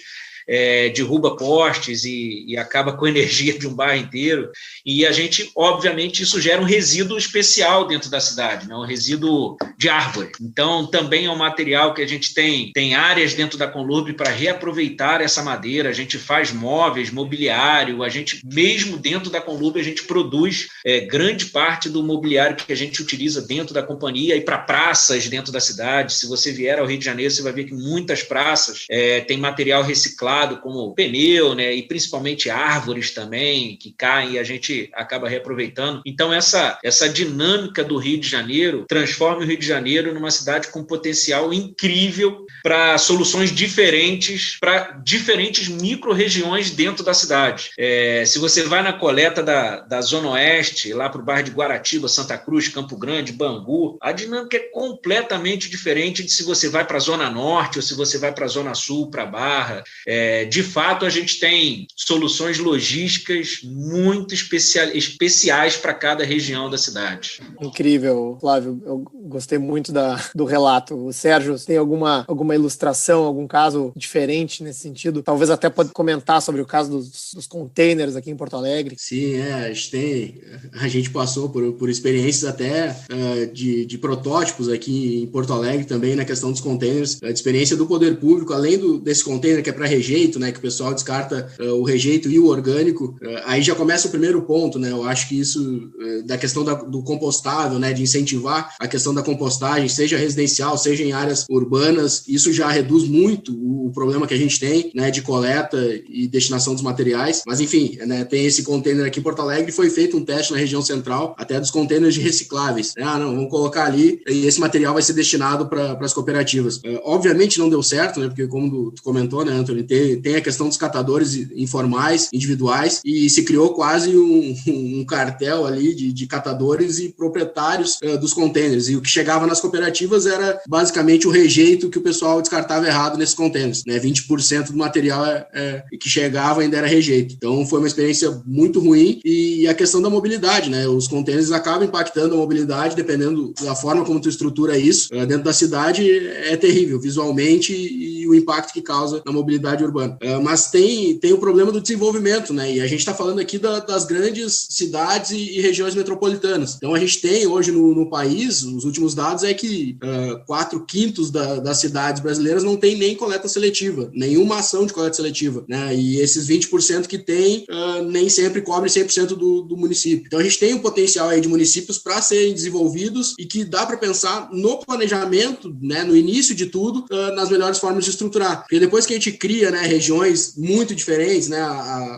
Speaker 2: derruba postes e acaba com a energia de um bairro inteiro. E a gente, obviamente, isso gera um resíduo especial dentro da cidade, né? Um resíduo de árvore. Então, também é um material que a gente tem áreas dentro da Conlub para reaproveitar essa madeira. A gente faz móveis, mobiliário, a gente, mesmo dentro da Conlub, a gente produz grande parte do mobiliário que a gente utiliza dentro da companhia e para praças dentro da cidade. Se você vier ao Rio de Janeiro, você vai ver que muitas praças têm material reciclado, como pneu, né, e principalmente árvores também, que caem e a gente acaba reaproveitando. Então, essa dinâmica do Rio de Janeiro transforma o Rio de Janeiro numa cidade com potencial incrível para soluções diferentes, para diferentes micro-regiões dentro da cidade. Se você vai na coleta da Zona Oeste, lá para o bairro de Guaratiba, Santa Cruz, Campo Grande, Bangu, a dinâmica é completamente diferente de se você vai para a Zona Norte ou se você vai para a Zona Sul, para a Barra. De fato, a gente tem soluções logísticas muito especiais para cada região da cidade.
Speaker 1: Incrível, Flávio. Eu Gostei muito do relato. O Sérgio tem alguma ilustração, algum caso diferente nesse sentido? Talvez até pode comentar sobre o caso dos containers aqui em Porto Alegre.
Speaker 3: Sim, a gente passou por experiências até de protótipos aqui em Porto Alegre também na questão dos containers, de experiência do poder público, além desse container que é para rejeito, né, que o pessoal descarta o rejeito e o orgânico, aí já começa o primeiro ponto, né? Eu acho que isso da questão do compostável, né, de incentivar a questão da compostagem, seja residencial, seja em áreas urbanas, isso já reduz muito o problema que a gente tem, né, de coleta e destinação dos materiais. Mas enfim, né, tem esse container aqui em Porto Alegre, foi feito um teste na região central, até dos containers de recicláveis. Não, vamos colocar ali e esse material vai ser destinado para as cooperativas. Obviamente não deu certo, né, porque como tu comentou, né, Anthony, tem a questão dos catadores informais, individuais, e se criou quase um cartel ali de catadores e proprietários dos containers, e o que chegava nas cooperativas era basicamente o rejeito que o pessoal descartava errado nesses containers, né? 20% do material que chegava ainda era rejeito. Então foi uma experiência muito ruim, e a questão da mobilidade, né? Os containers acabam impactando a mobilidade, dependendo da forma como tu estrutura isso dentro da cidade, é terrível visualmente, e o impacto que causa na mobilidade urbana. Mas tem o problema do desenvolvimento, né? E a gente está falando aqui das grandes cidades e regiões metropolitanas. Então a gente tem hoje no país, os últimos dados é que 4/5 das cidades brasileiras não tem nem coleta seletiva, nenhuma ação de coleta seletiva, né? E esses 20% que tem nem sempre cobrem 100% do município. Então a gente tem um potencial aí de municípios para serem desenvolvidos, e que dá para pensar no planejamento, né, no início de tudo, nas melhores formas de estruturar. Porque depois que a gente cria, né, regiões muito diferentes, né,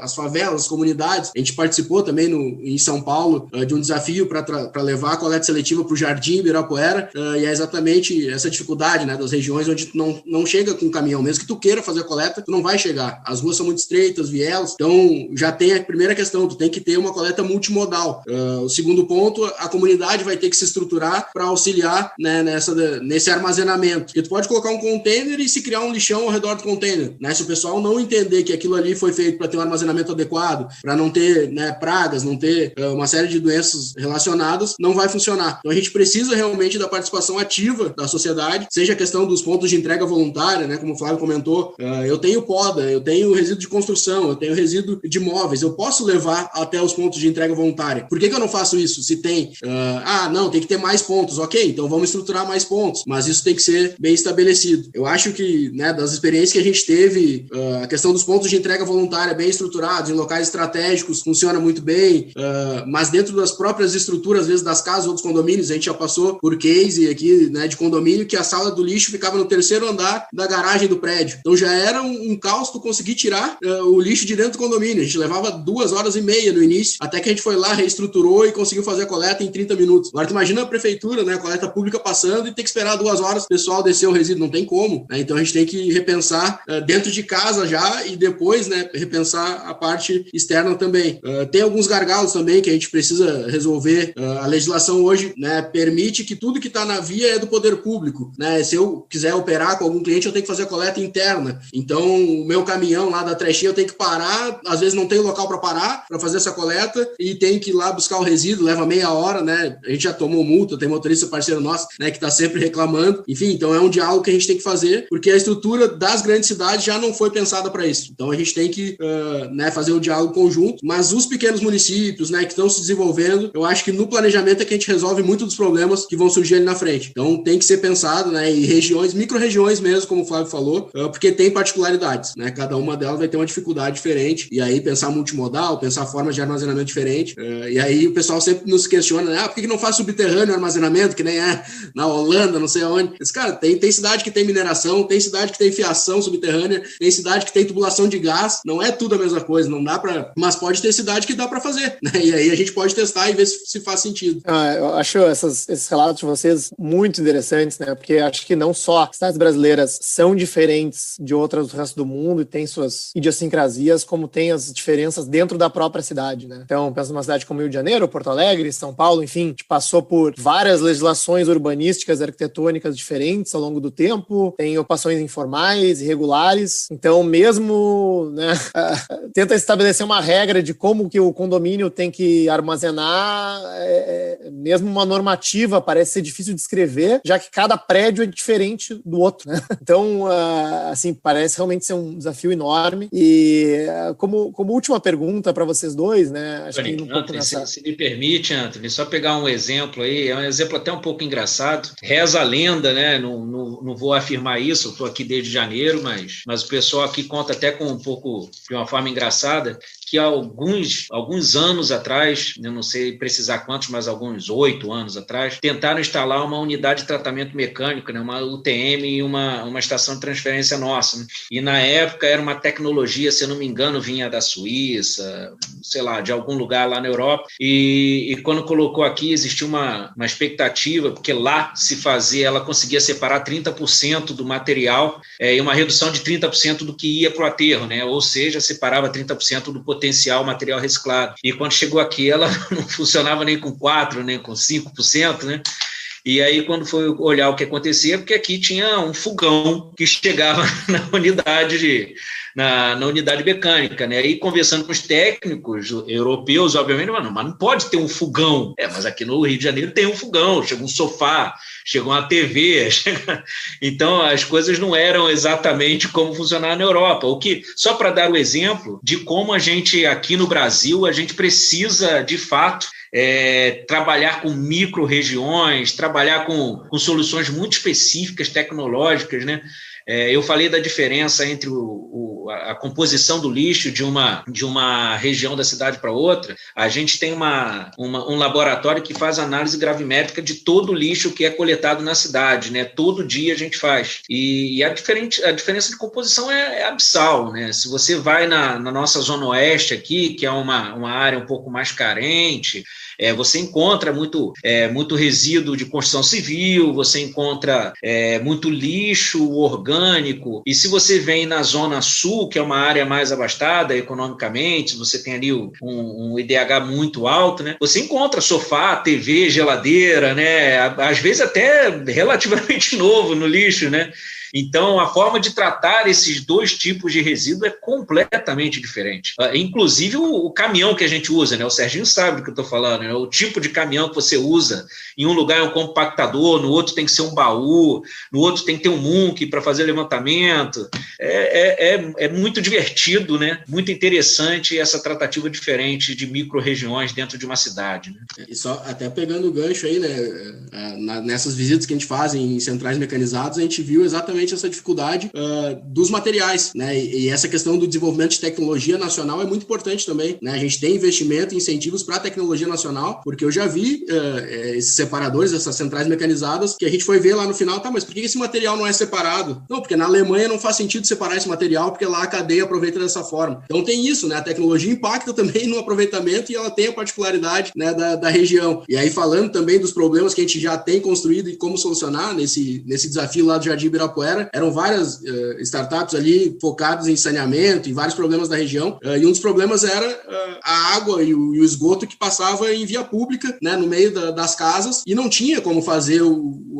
Speaker 3: as favelas, as comunidades, a gente participou também em São Paulo de um desafio para levar a coleta seletiva para o Jardim Ibirapuera, e é exatamente essa dificuldade, né, das regiões onde tu não chega com caminhão, mesmo que tu queira fazer a coleta, tu não vai chegar. As ruas são muito estreitas, vielas, então já tem a primeira questão, tu tem que ter uma coleta multimodal. O segundo ponto, a comunidade vai ter que se estruturar para auxiliar, né, nesse armazenamento, porque tu pode colocar um container e se criar um lixão ao redor do container, né? Se o pessoal não entender que aquilo ali foi feito para ter um armazenamento adequado, para não ter, né, pragas, não ter uma série de doenças relacionadas, não vai funcionar. Então a gente precisa realmente da participação ativa da sociedade, seja a questão dos pontos de entrega voluntária, né, como o Flávio comentou, eu tenho poda, eu tenho resíduo de construção, eu tenho resíduo de móveis, eu posso levar até os pontos de entrega voluntária. Por que eu não faço isso? Se tem, não, tem que ter mais pontos, ok, então vamos estruturar mais pontos, mas isso tem que ser bem estabelecido. Eu acho que, né, das experiências que a gente teve, a questão dos pontos de entrega voluntária bem estruturados, em locais estratégicos, funciona muito bem, mas dentro das próprias estruturas, às vezes das casas ou dos condomínios, a gente já passou por case aqui, né, de condomínio, que a sala do lixo ficava no terceiro andar da garagem do prédio. Então já era um caos tu conseguir tirar o lixo de dentro do condomínio. A gente levava 2h30 no início, até que a gente foi lá, reestruturou e conseguiu fazer a coleta em 30 minutos. Agora tu imagina a prefeitura, né, a coleta pública passando e ter que esperar 2 horas o pessoal descer o resíduo, não tem como, né? Então a gente tem que repensar dentro de casa já, e depois, né, repensar a parte externa também. Tem alguns gargalos também que a gente precisa resolver. A legislação hoje, né, permite que tudo que está na via é do poder público, né? Se eu quiser operar com algum cliente, eu tenho que fazer a coleta interna. Então o meu caminhão lá da trechinha eu tenho que parar, às vezes não tem local para parar, para fazer essa coleta, e tem que ir lá buscar o resíduo, leva meia hora, né? A gente já tomou multa, tem motorista parceiro nosso, né, que está sempre reclamando. Enfim, então é um diálogo que a gente tem que fazer, porque a estrutura das grandes cidades já não foi pensada para isso. Então a gente tem que né, fazer um diálogo conjunto, mas os pequenos municípios, né, que estão se desenvolvendo, eu acho que no planejamento é que a gente resolve muito dos problemas que vão surgir ali na frente. Então tem que ser pensado, né, em regiões, micro-regiões mesmo, como o Flávio falou, porque tem particularidades, né? Cada uma delas vai ter uma dificuldade diferente, e aí pensar multimodal, pensar formas de armazenamento diferente, e aí o pessoal sempre nos questiona, né, por que não faz subterrâneo armazenamento, que nem é na Holanda, não sei aonde. Mas, cara, tem cidade que tem mineração, tem cidade que tem fiação subterrânea, tem cidade que tem tubulação de gás, não é tudo a mesma coisa, não dá pra... Mas pode ter cidade que dá pra fazer, né? E aí a gente pode testar e ver se faz sentido.
Speaker 1: Eu acho esses relatos de vocês muito interessantes, né? Porque acho que não só cidades brasileiras são diferentes de outras do resto do mundo e têm suas idiosincrasias, como tem as diferenças dentro da própria cidade, né? Então, pensa numa cidade como Rio de Janeiro, Porto Alegre, São Paulo, enfim, a gente passou por várias legislações urbanísticas, arquitetônicas diferentes ao longo do tempo, tem ocupações informais, irregulares, então mesmo, né, tenta estabelecer uma regra de como que o condomínio tem que armazenar, mesmo uma normativa parece parece ser difícil de escrever, já que cada prédio é diferente do outro, né? Então, assim, parece realmente ser um desafio enorme. E como última pergunta para vocês dois, né? Acho que um pouco nessa...
Speaker 2: se me permite, Anthony, só pegar um exemplo aí, é um exemplo até um pouco engraçado. Reza a lenda, né? Não vou afirmar isso, eu estou aqui desde janeiro, mas o pessoal aqui conta até com um pouco, de uma forma engraçada, que há alguns anos atrás, eu não sei precisar quantos, mas alguns 8 anos atrás, tentaram instalar uma unidade de tratamento mecânico, né, uma UTM e uma estação de transferência nossa. Né? E na época era uma tecnologia, se eu não me engano, vinha da Suíça, sei lá, de algum lugar lá na Europa. E quando colocou aqui, existia uma expectativa, porque lá se fazia, ela conseguia separar 30% do material e uma redução de 30% do que ia para o aterro, né? Ou seja, separava 30% do potencial material reciclado. E quando chegou aqui, ela não funcionava nem com 4%, nem com 5%, né? E aí, quando foi olhar o que acontecia, porque aqui tinha um fogão que chegava na unidade mecânica, né? E conversando com os técnicos europeus, obviamente, mas não pode ter um fogão. Mas aqui no Rio de Janeiro tem um fogão, chega um sofá, chega uma TV. Então, as coisas não eram exatamente como funcionar na Europa. Só para dar o exemplo de como a gente, aqui no Brasil, a gente precisa, de fato, trabalhar com micro-regiões, trabalhar com soluções muito específicas, tecnológicas, né? Eu falei da diferença entre a composição do lixo de uma região da cidade para outra. A gente tem um laboratório que faz análise gravimétrica de todo o lixo que é coletado na cidade, né? Todo dia a gente faz. E a diferença de composição é abissal, né? Se você vai na nossa Zona Oeste aqui, que é uma área um pouco mais carente, você encontra muito resíduo de construção civil, você encontra muito lixo orgânico, e se você vem na Zona Sul, que é uma área mais abastada economicamente, você tem ali um IDH muito alto, né? Você encontra sofá, TV, geladeira, né? Às vezes até relativamente novo no lixo, né? Então, a forma de tratar esses dois tipos de resíduo é completamente diferente. Inclusive, o caminhão que a gente usa, né? O Serginho sabe do que eu estou falando, né? O tipo de caminhão que você usa. Em um lugar é um compactador, no outro tem que ser um baú, no outro tem que ter um Munk para fazer levantamento. É muito divertido, né? Muito interessante essa tratativa diferente de micro-regiões dentro de uma cidade. Né?
Speaker 3: E só até pegando o gancho aí, né? Nessas visitas que a gente faz em centrais mecanizadas, a gente viu exatamente essa dificuldade dos materiais, né? E essa questão do desenvolvimento de tecnologia nacional é muito importante também, né? A gente tem investimento e incentivos para a tecnologia nacional, porque eu já vi esses separadores, essas centrais mecanizadas, que a gente foi ver lá no final, mas por que esse material não é separado? Não, porque na Alemanha não faz sentido separar esse material, porque lá a cadeia aproveita dessa forma. Então tem isso, né? A tecnologia impacta também no aproveitamento e ela tem a particularidade, né, da região. E aí, falando também dos problemas que a gente já tem construído e como solucionar nesse desafio lá do Jardim Ibirapuera, eram várias startups ali focadas em saneamento, em vários problemas da região, e um dos problemas era a água e o esgoto que passava em via pública, né, no meio das casas, e não tinha como fazer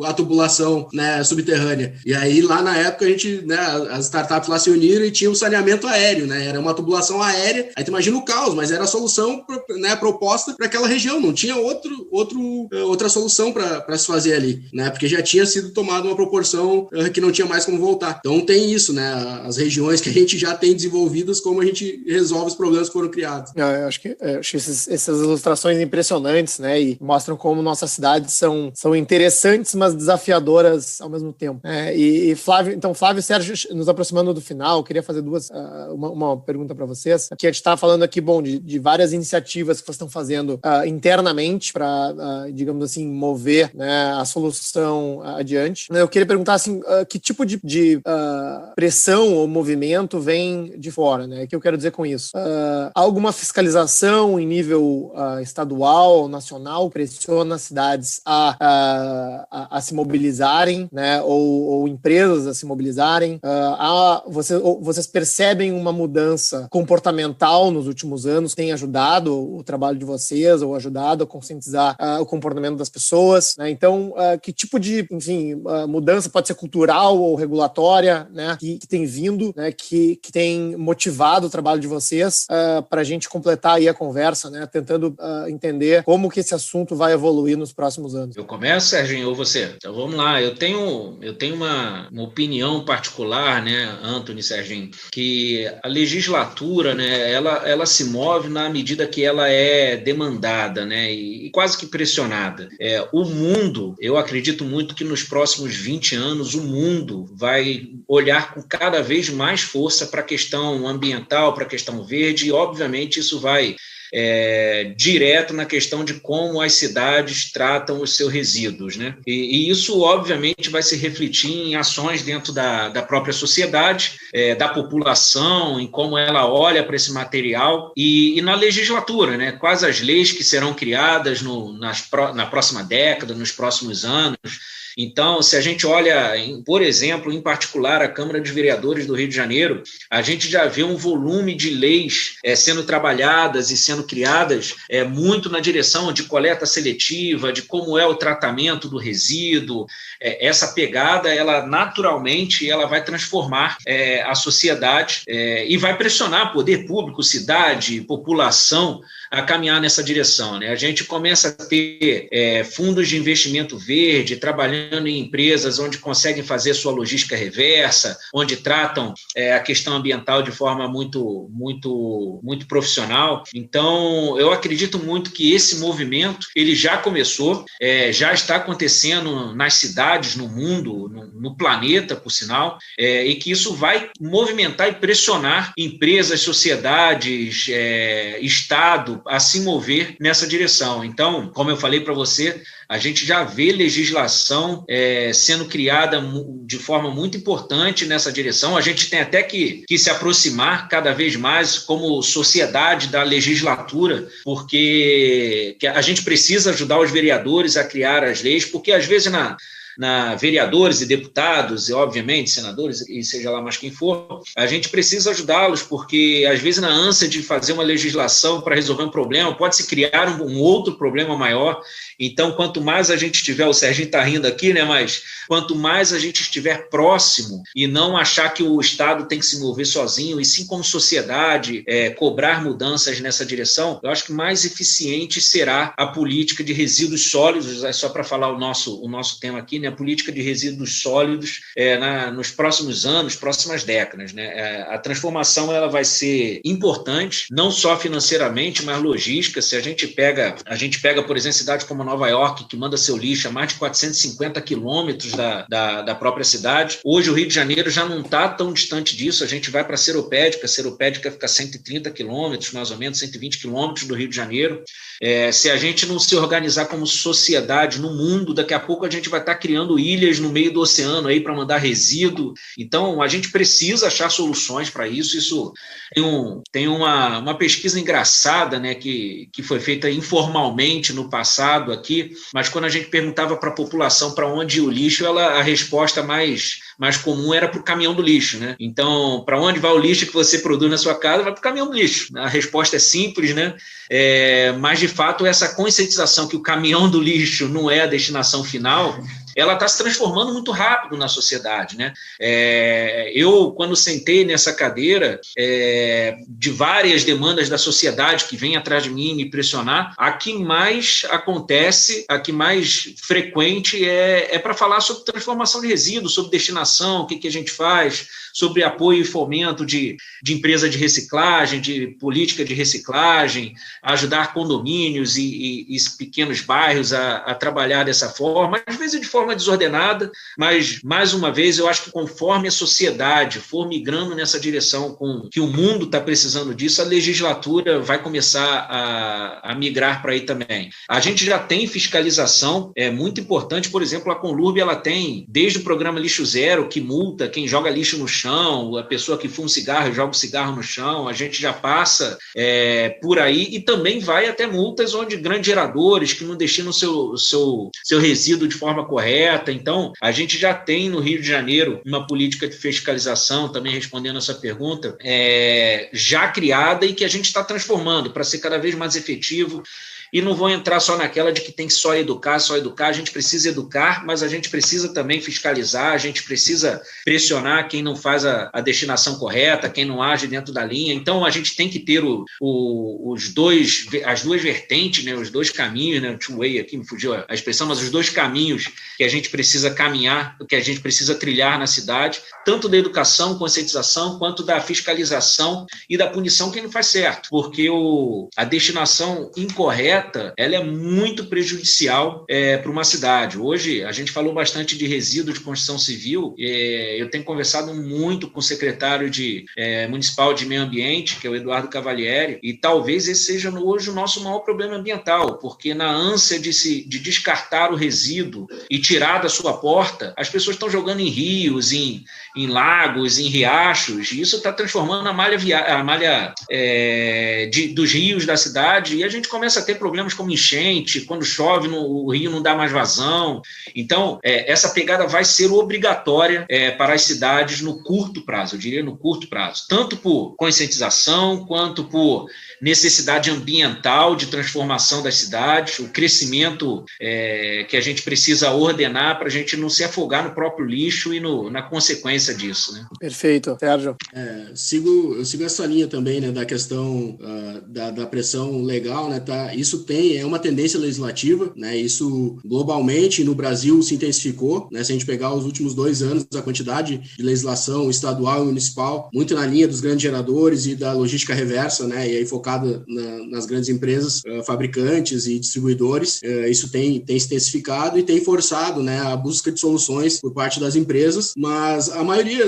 Speaker 3: a tubulação, né, subterrânea. E aí, lá na época, a gente, né, as startups lá se uniram e tinha o saneamento aéreo, né, era uma tubulação aérea. Aí tu imagina o caos, mas era a solução, né, proposta para aquela região, não tinha outra solução para se fazer ali, né, porque já tinha sido tomada uma proporção que não tinha mais como voltar. Então tem isso, né? As regiões que a gente já tem desenvolvidas, como a gente resolve os problemas que foram criados.
Speaker 1: Eu acho que essas ilustrações impressionantes, né? E mostram como nossas cidades são interessantes, mas desafiadoras ao mesmo tempo. E Flávio e Sérgio, nos aproximando do final, eu queria fazer uma pergunta para vocês. Que a gente estava falando aqui, de várias iniciativas que vocês estão fazendo internamente para, digamos assim, mover, né, a solução adiante. Eu queria perguntar assim, que tipo de pressão ou movimento vem de fora, né? O que eu quero dizer com isso? Há alguma fiscalização em nível estadual, nacional, pressiona as cidades a se mobilizarem, né? Ou empresas a se mobilizarem? Vocês percebem uma mudança comportamental nos últimos anos? Tem ajudado o trabalho de vocês ou ajudado a conscientizar o comportamento das pessoas, né? Então, que tipo de, enfim, mudança pode ser cultural legal ou regulatória, né, que tem vindo, né, que tem motivado o trabalho de vocês para a gente completar aí a conversa, né, tentando entender como que esse assunto vai evoluir nos próximos anos.
Speaker 2: Eu começo, Serginho, ou você? Então vamos lá. Eu tenho uma opinião particular, né, Antony, Serginho, que a legislatura, né, ela se move na medida que ela é demandada, né, e quase que pressionada. O mundo, eu acredito muito que nos próximos 20 anos o mundo vai olhar com cada vez mais força para a questão ambiental, para a questão verde, e obviamente isso vai direto na questão de como as cidades tratam os seus resíduos, né? E isso, obviamente, vai se refletir em ações dentro da própria sociedade, da população, em como ela olha para esse material e na legislatura, né? Quais as leis que serão criadas na próxima década, nos próximos anos. Então, se a gente olha, por exemplo, em particular, a Câmara de Vereadores do Rio de Janeiro, a gente já vê um volume de leis sendo trabalhadas e sendo criadas muito na direção de coleta seletiva, de como é o tratamento do resíduo. Essa pegada, ela naturalmente ela vai transformar a sociedade e vai pressionar poder público, cidade, população a caminhar nessa direção, né? A gente começa a ter fundos de investimento verde, trabalhando em empresas onde conseguem fazer sua logística reversa, onde tratam a questão ambiental de forma muito, muito, muito profissional. Então, eu acredito muito que esse movimento ele já começou, já está acontecendo nas cidades, no mundo, no planeta, por sinal, e que isso vai movimentar e pressionar empresas, sociedades, Estado a se mover nessa direção. Então, como eu falei para você, a gente já vê legislação sendo criada de forma muito importante nessa direção. A gente tem até que se aproximar cada vez mais como sociedade da legislatura, porque a gente precisa ajudar os vereadores a criar as leis, porque às vezes na vereadores e deputados, e obviamente senadores, e seja lá mais quem for, a gente precisa ajudá-los, porque às vezes na ânsia de fazer uma legislação para resolver um problema, pode-se criar um outro problema maior. Então, quanto mais a gente estiver, o Serginho está rindo aqui, né, mas quanto mais a gente estiver próximo e não achar que o Estado tem que se mover sozinho, e sim como sociedade, cobrar mudanças nessa direção, eu acho que mais eficiente será a política de resíduos sólidos, só para falar o nosso tema aqui, né, a política de resíduos sólidos nos próximos anos, próximas décadas, né? A transformação ela vai ser importante, não só financeiramente, mas logística. Se a gente pega, por exemplo, cidades como Nova York, que manda seu lixo a mais de 450 quilômetros da própria cidade. Hoje o Rio de Janeiro já não está tão distante disso, a gente vai para a Seropédica fica a 130 quilômetros, mais ou menos, 120 quilômetros do Rio de Janeiro. Se a gente não se organizar como sociedade no mundo, daqui a pouco a gente vai estar criando ilhas no meio do oceano aí para mandar resíduo. Então, a gente precisa achar soluções para isso. Isso tem uma pesquisa engraçada, né, que foi feita informalmente no passado aqui, mas quando a gente perguntava para a população para onde ia o lixo, a resposta mais comum era para o caminhão do lixo, né? Então, para onde vai o lixo que você produz na sua casa? Vai para o caminhão do lixo. A resposta é simples, né? Mas, de fato, essa conscientização que o caminhão do lixo não é a destinação final, ela está se transformando muito rápido na sociedade, né? Eu, quando sentei nessa cadeira, de várias demandas da sociedade que vem atrás de mim me pressionar, a que mais acontece, a que mais frequente é para falar sobre transformação de resíduos, sobre destinação, o que a gente faz, sobre apoio e fomento de empresa de reciclagem, de política de reciclagem, ajudar condomínios e pequenos bairros a trabalhar dessa forma, às vezes de forma desordenada, mas, mais uma vez, eu acho que conforme a sociedade for migrando nessa direção com que o mundo está precisando disso, a legislatura vai começar a migrar para aí também. A gente já tem fiscalização, é muito importante, por exemplo, a Conlurb, ela tem, desde o programa Lixo Zero, que multa quem joga lixo no chão, a pessoa que fuma um cigarro e joga o cigarro no chão, a gente já passa por aí, e também vai até multas onde grandes geradores que não destinam seu resíduo de forma correta. Então, a gente já tem no Rio de Janeiro uma política de fiscalização, também respondendo essa pergunta, já criada e que a gente está transformando para ser cada vez mais efetivo. e não vou entrar só naquela de que tem que só educar, a gente precisa educar, mas a gente precisa também fiscalizar, a gente precisa pressionar quem não faz a destinação correta, quem não age dentro da linha. Então, a gente tem que ter as duas vertentes, né, os dois caminhos, né, o two-way aqui, me fugiu a expressão, mas os dois caminhos que a gente precisa caminhar, que a gente precisa trilhar na cidade, tanto da educação, conscientização, quanto da fiscalização e da punição quem não faz certo, porque a destinação incorreta, ela é muito prejudicial para uma cidade. Hoje, a gente falou bastante de resíduos de construção civil, eu tenho conversado muito com o secretário municipal de meio ambiente, que é o Eduardo Cavalieri, e talvez esse seja hoje o nosso maior problema ambiental, porque na ânsia de descartar o resíduo e tirar da sua porta, as pessoas estão jogando em rios, em lagos, em riachos, e isso está transformando a malha dos rios da cidade, e a gente começa a ter problemas como enchente, quando chove o rio não dá mais vazão. Então, essa pegada vai ser obrigatória para as cidades no curto prazo, eu diria no curto prazo, tanto por conscientização, quanto por necessidade ambiental de transformação das cidades, o crescimento que a gente precisa ordenar para a gente não se afogar no próprio lixo e na consequência disso, né?
Speaker 1: Perfeito, Sérgio.
Speaker 3: Eu sigo essa linha também, né, da questão da pressão legal, né, tá? Isso é uma tendência legislativa, né? Isso globalmente no Brasil se intensificou, né? Se a gente pegar os últimos 2 anos, a quantidade de legislação estadual e municipal, muito na linha dos grandes geradores e da logística reversa, né? E aí focada nas grandes empresas, fabricantes e distribuidores, isso tem se intensificado e tem forçado, né, a busca de soluções por parte das empresas, mas a maioria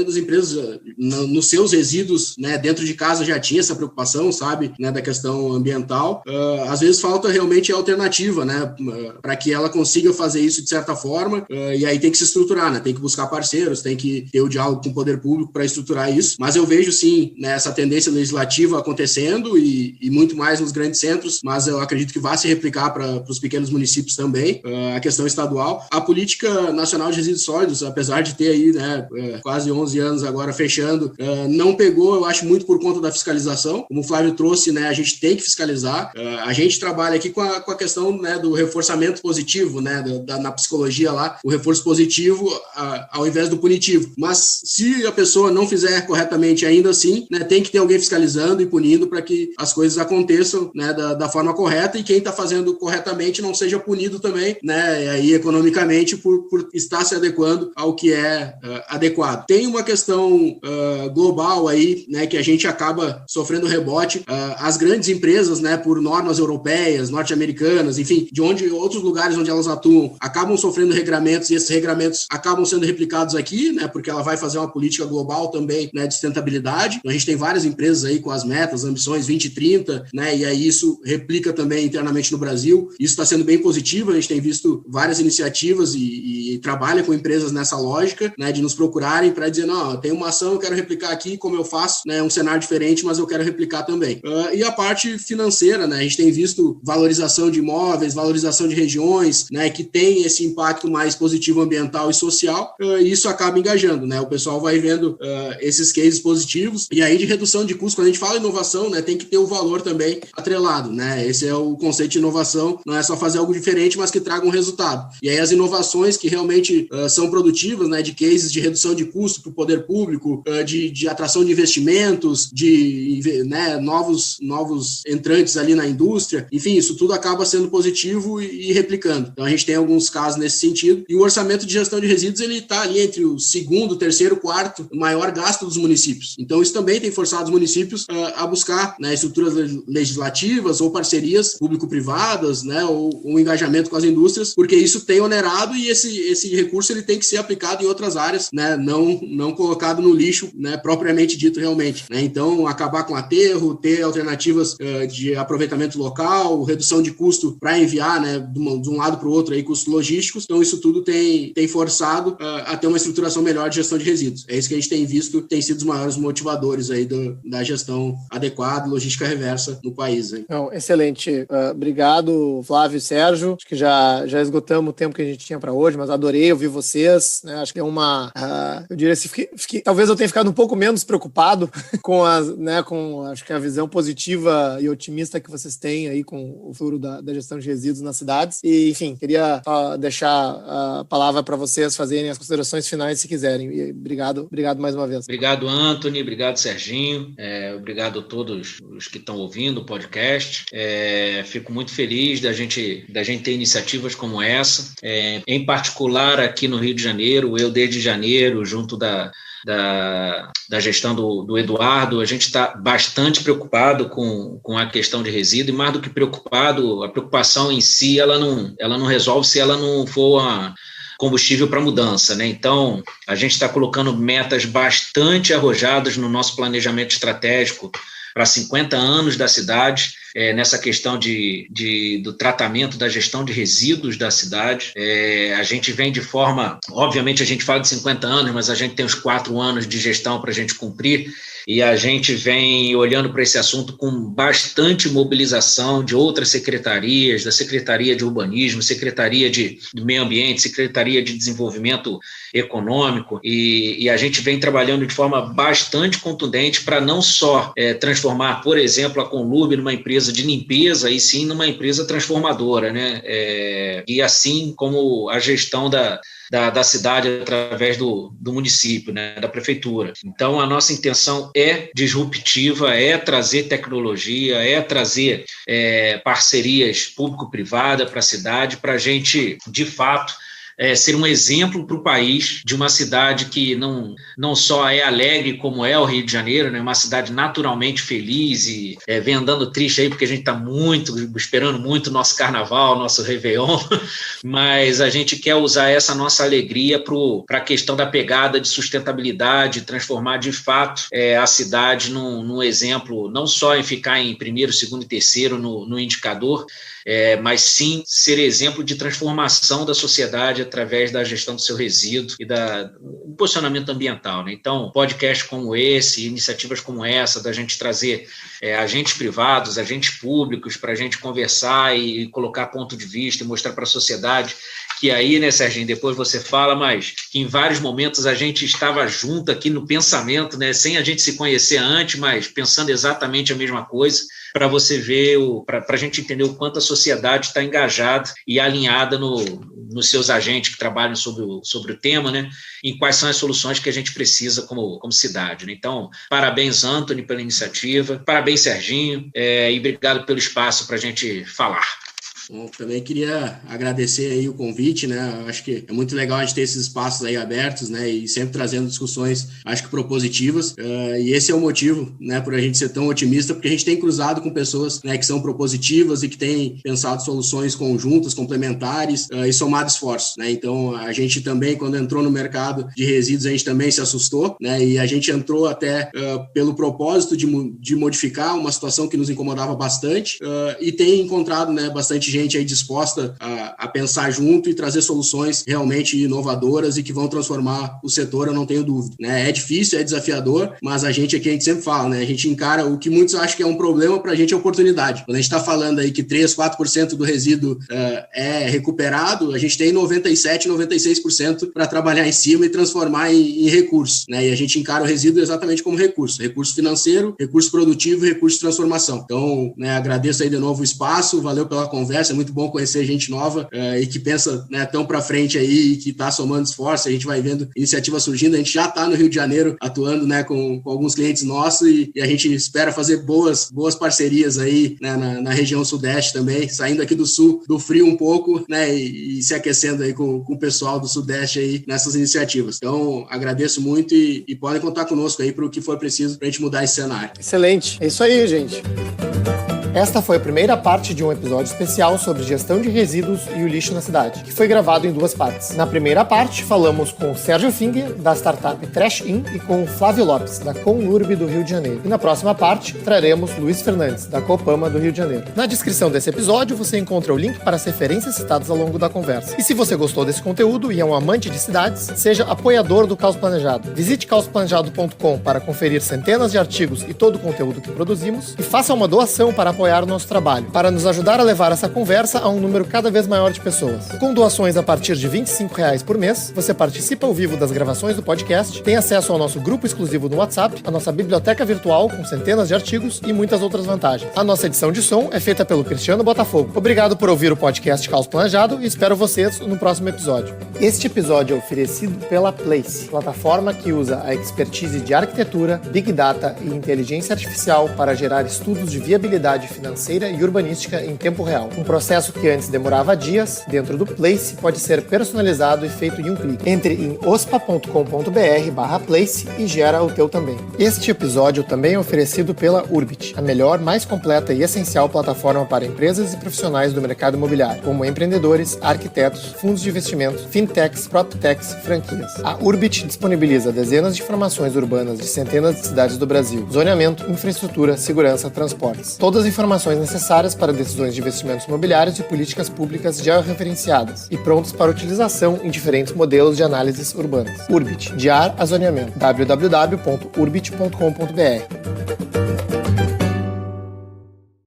Speaker 3: das empresas nos seus resíduos, né, dentro de casa já tinha essa preocupação, sabe, né, da questão ambiental. Às vezes falta realmente a alternativa, né, para que ela consiga fazer isso de certa forma, e aí tem que se estruturar, né, tem que buscar parceiros, tem que ter o diálogo com o poder público para estruturar isso, mas eu vejo sim, né, essa tendência legislativa acontecendo e muito mais nos grandes centros, mas eu acredito que vai se replicar para os pequenos municípios também, a questão estadual. A política nacional de resíduos sólidos, apesar de ter aí, né, quase 11 anos agora fechando, não pegou, eu acho, muito por conta da fiscalização. Como o Flávio trouxe, né, a gente tem que fiscalizar. A gente trabalha aqui com a questão, né, do reforçamento positivo, né, na psicologia lá, o reforço positivo ao invés do punitivo. Mas se a pessoa não fizer corretamente ainda assim, né, tem que ter alguém fiscalizando e punindo para que as coisas aconteçam, né, da forma correta, e quem está fazendo corretamente não seja punido também, né, e aí economicamente por estar se adequando ao que é adequado. Tem uma questão global aí, né, que a gente acaba sofrendo rebote. As grandes empresas, né, por normas europeias, norte-americanas, enfim, de outros lugares onde elas atuam, acabam sofrendo regramentos, e esses regramentos acabam sendo replicados aqui, né, porque ela vai fazer uma política global também, né, de sustentabilidade. Então, a gente tem várias empresas aí com as metas, ambições 2030, né, e aí isso replica também internamente no Brasil. Isso está sendo bem positivo, a gente tem visto várias iniciativas e trabalha com empresas nessa lógica, né, de nos procurarem para dizer, não, eu tenho uma ação, eu quero replicar aqui, como eu faço, né, um cenário diferente, mas eu quero replicar também. E a parte financeira, né, a gente tem visto valorização de imóveis, valorização de regiões, né, que tem esse impacto mais positivo ambiental e social, e isso acaba engajando, né, o pessoal vai vendo esses cases positivos, e aí de redução de custos, quando a gente fala em inovação, né, tem que ter o valor também atrelado, né, esse é o conceito de inovação, não é só fazer algo diferente, mas que traga um resultado. E aí as inovações que realmente são produtivas, né, de cases de redução de custo para o poder público, de atração de investimentos, né, novos entrantes ali na indústria, enfim, isso tudo acaba sendo positivo e replicando. Então a gente tem alguns casos nesse sentido, e o orçamento de gestão de resíduos, ele está ali entre o segundo, terceiro, quarto maior gasto dos municípios. Então isso também tem forçado os municípios a buscar, né, estruturas legislativas ou parcerias público-privadas, né, ou um engajamento com as indústrias, porque isso tem onerado, e esse recurso ele tem que ser aplicado em outras áreas, né, não colocado no lixo, né, propriamente dito realmente, né? Então acabar com aterro, ter alternativas de aproveitamento local, redução de custo para enviar, né, de um lado para o outro aí, custos logísticos. Então isso tudo tem forçado a ter uma estruturação melhor de gestão de resíduos. É isso que a gente tem visto, tem sido os maiores motivadores aí da gestão adequada, logística reversa no país. Hein?
Speaker 1: Não, excelente. Obrigado, Flávio e Sérgio. Acho que já esgotamos o tempo que a gente tinha para hoje, mas adorei ouvir vocês, né? Acho que é uma... eu diria assim, talvez eu tenha ficado um pouco menos preocupado com acho que a visão positiva e otimista que vocês têm bem aí com o futuro da gestão de resíduos nas cidades. E, enfim, queria deixar a palavra para vocês fazerem as considerações finais, se quiserem. E obrigado mais uma vez.
Speaker 2: Obrigado, Anthony. Obrigado, Serginho. Obrigado a todos os que estão ouvindo o podcast. Fico muito feliz da gente ter iniciativas como essa. Em particular, aqui no Rio de Janeiro, eu desde janeiro, junto da gestão do Eduardo, a gente está bastante preocupado com a questão de resíduo, e mais do que preocupado, a preocupação em si, ela não resolve se ela não for combustível para mudança, né? Então, a gente está colocando metas bastante arrojadas no nosso planejamento estratégico para 50 anos da cidade, nessa questão do tratamento da gestão de resíduos da cidade. A gente vem de forma, obviamente a gente fala de 50 anos, mas a gente tem os 4 anos de gestão para a gente cumprir, e a gente vem olhando para esse assunto com bastante mobilização de outras secretarias, da Secretaria de Urbanismo, Secretaria de Meio Ambiente, Secretaria de Desenvolvimento Econômico, e a gente vem trabalhando de forma bastante contundente para não só transformar, por exemplo, a Conlub numa empresa de limpeza, e sim numa empresa transformadora, né? E assim como a gestão da cidade através do município, né, da prefeitura. Então, a nossa intenção é disruptiva, é trazer tecnologia, é trazer parcerias público-privada para a cidade, para a gente, de fato, ser um exemplo para o país de uma cidade que não só é alegre como é o Rio de Janeiro, né, uma cidade naturalmente feliz, e vem andando triste aí porque a gente está esperando muito o nosso carnaval, nosso Réveillon, mas a gente quer usar essa nossa alegria para a questão da pegada de sustentabilidade, transformar de fato a cidade num exemplo, não só em ficar em primeiro, segundo e terceiro no indicador, mas sim ser exemplo de transformação da sociedade através da gestão do seu resíduo e do posicionamento ambiental, né? Então, podcasts como esse, iniciativas como essa, da gente trazer agentes privados, agentes públicos, para a gente conversar e colocar ponto de vista e mostrar para a sociedade que aí, né, Serginho, depois você fala, mas que em vários momentos a gente estava junto aqui no pensamento, né, sem a gente se conhecer antes, mas pensando exatamente a mesma coisa, para você ver, para a gente entender o quanto a sociedade está engajada e alinhada nos seus agentes que trabalham sobre o tema, né, em quais são as soluções que a gente precisa como cidade, né? Então, parabéns, Anthony, pela iniciativa, parabéns, Serginho, e obrigado pelo espaço para a gente falar.
Speaker 3: Bom, também queria agradecer aí o convite, né? Acho que é muito legal a gente ter esses espaços aí abertos, né? E sempre trazendo discussões, acho que propositivas. E esse é o motivo, né? Por a gente ser tão otimista, porque a gente tem cruzado com pessoas, né, que são propositivas e que têm pensado soluções conjuntas, complementares e somado esforços, né? Então, a gente também, quando entrou no mercado de resíduos, a gente também se assustou, né? E a gente entrou até pelo propósito de modificar uma situação que nos incomodava bastante e tem encontrado, né, bastante gente aí disposta a pensar junto e trazer soluções realmente inovadoras e que vão transformar o setor, eu não tenho dúvida, né? É difícil, é desafiador, mas a gente aqui, a gente sempre fala, né? A gente encara o que muitos acham que é um problema, pra gente é oportunidade. Quando a gente está falando aí que 3, 4% do resíduo é recuperado, a gente tem 97, 96% para trabalhar em cima e transformar em recurso, né? E a gente encara o resíduo exatamente como recurso financeiro, recurso produtivo e recurso de transformação. Então, né, agradeço aí de novo o espaço, valeu pela conversa, é muito bom conhecer gente nova e que pensa, né, tão para frente aí e que está somando esforço. A gente vai vendo iniciativas surgindo, a gente já está no Rio de Janeiro atuando, né, com alguns clientes nossos e a gente espera fazer boas parcerias aí, né, na região sudeste também, saindo aqui do sul, do frio um pouco, né, e se aquecendo aí com o pessoal do sudeste aí nessas iniciativas. Então, agradeço muito e podem contar conosco aí para o que for preciso para a gente mudar esse cenário.
Speaker 1: Excelente. É isso aí, gente. Esta foi a primeira parte de um episódio especial sobre gestão de resíduos e o lixo na cidade, que foi gravado em 2 partes. Na primeira parte, falamos com Sérgio Finger, da startup Trash In, e com Flávio Lopes, da Conlurb do Rio de Janeiro. E na próxima parte, traremos Luiz Fernandes, da Copama do Rio de Janeiro. Na descrição desse episódio, você encontra o link para as referências citadas ao longo da conversa. E se você gostou desse conteúdo e é um amante de cidades, seja apoiador do Caos Planejado. Visite caosplanejado.com para conferir centenas de artigos e todo o conteúdo que produzimos, e faça uma doação para apoiar apoiar o nosso trabalho, para nos ajudar a levar essa conversa a um número cada vez maior de pessoas. Com doações a partir de R$ 25 por mês, você participa ao vivo das gravações do podcast, tem acesso ao nosso grupo exclusivo no WhatsApp, a nossa biblioteca virtual com centenas de artigos e muitas outras vantagens. A nossa edição de som é feita pelo Cristiano Botafogo. Obrigado por ouvir o podcast Caos Planejado e espero vocês no próximo episódio. Este episódio é oferecido pela Place, plataforma que usa a expertise de arquitetura, Big Data e inteligência artificial para gerar estudos de viabilidade financeira e urbanística em tempo real. Um processo que antes demorava dias, dentro do Place, pode ser personalizado e feito em um clique. Entre em ospa.com.br/place e gera o teu também. Este episódio também é oferecido pela Urbit, a melhor, mais completa e essencial plataforma para empresas e profissionais do mercado imobiliário, como empreendedores, arquitetos, fundos de investimentos, fintechs, proptechs e franquias. A Urbit disponibiliza dezenas de informações urbanas de centenas de cidades do Brasil, zoneamento, infraestrutura, segurança, transportes. Todas as informações necessárias para decisões de investimentos imobiliários e políticas públicas georreferenciadas e prontos para utilização em diferentes modelos de análises urbanas. Urbit, de ar a zoneamento. www.urbit.com.br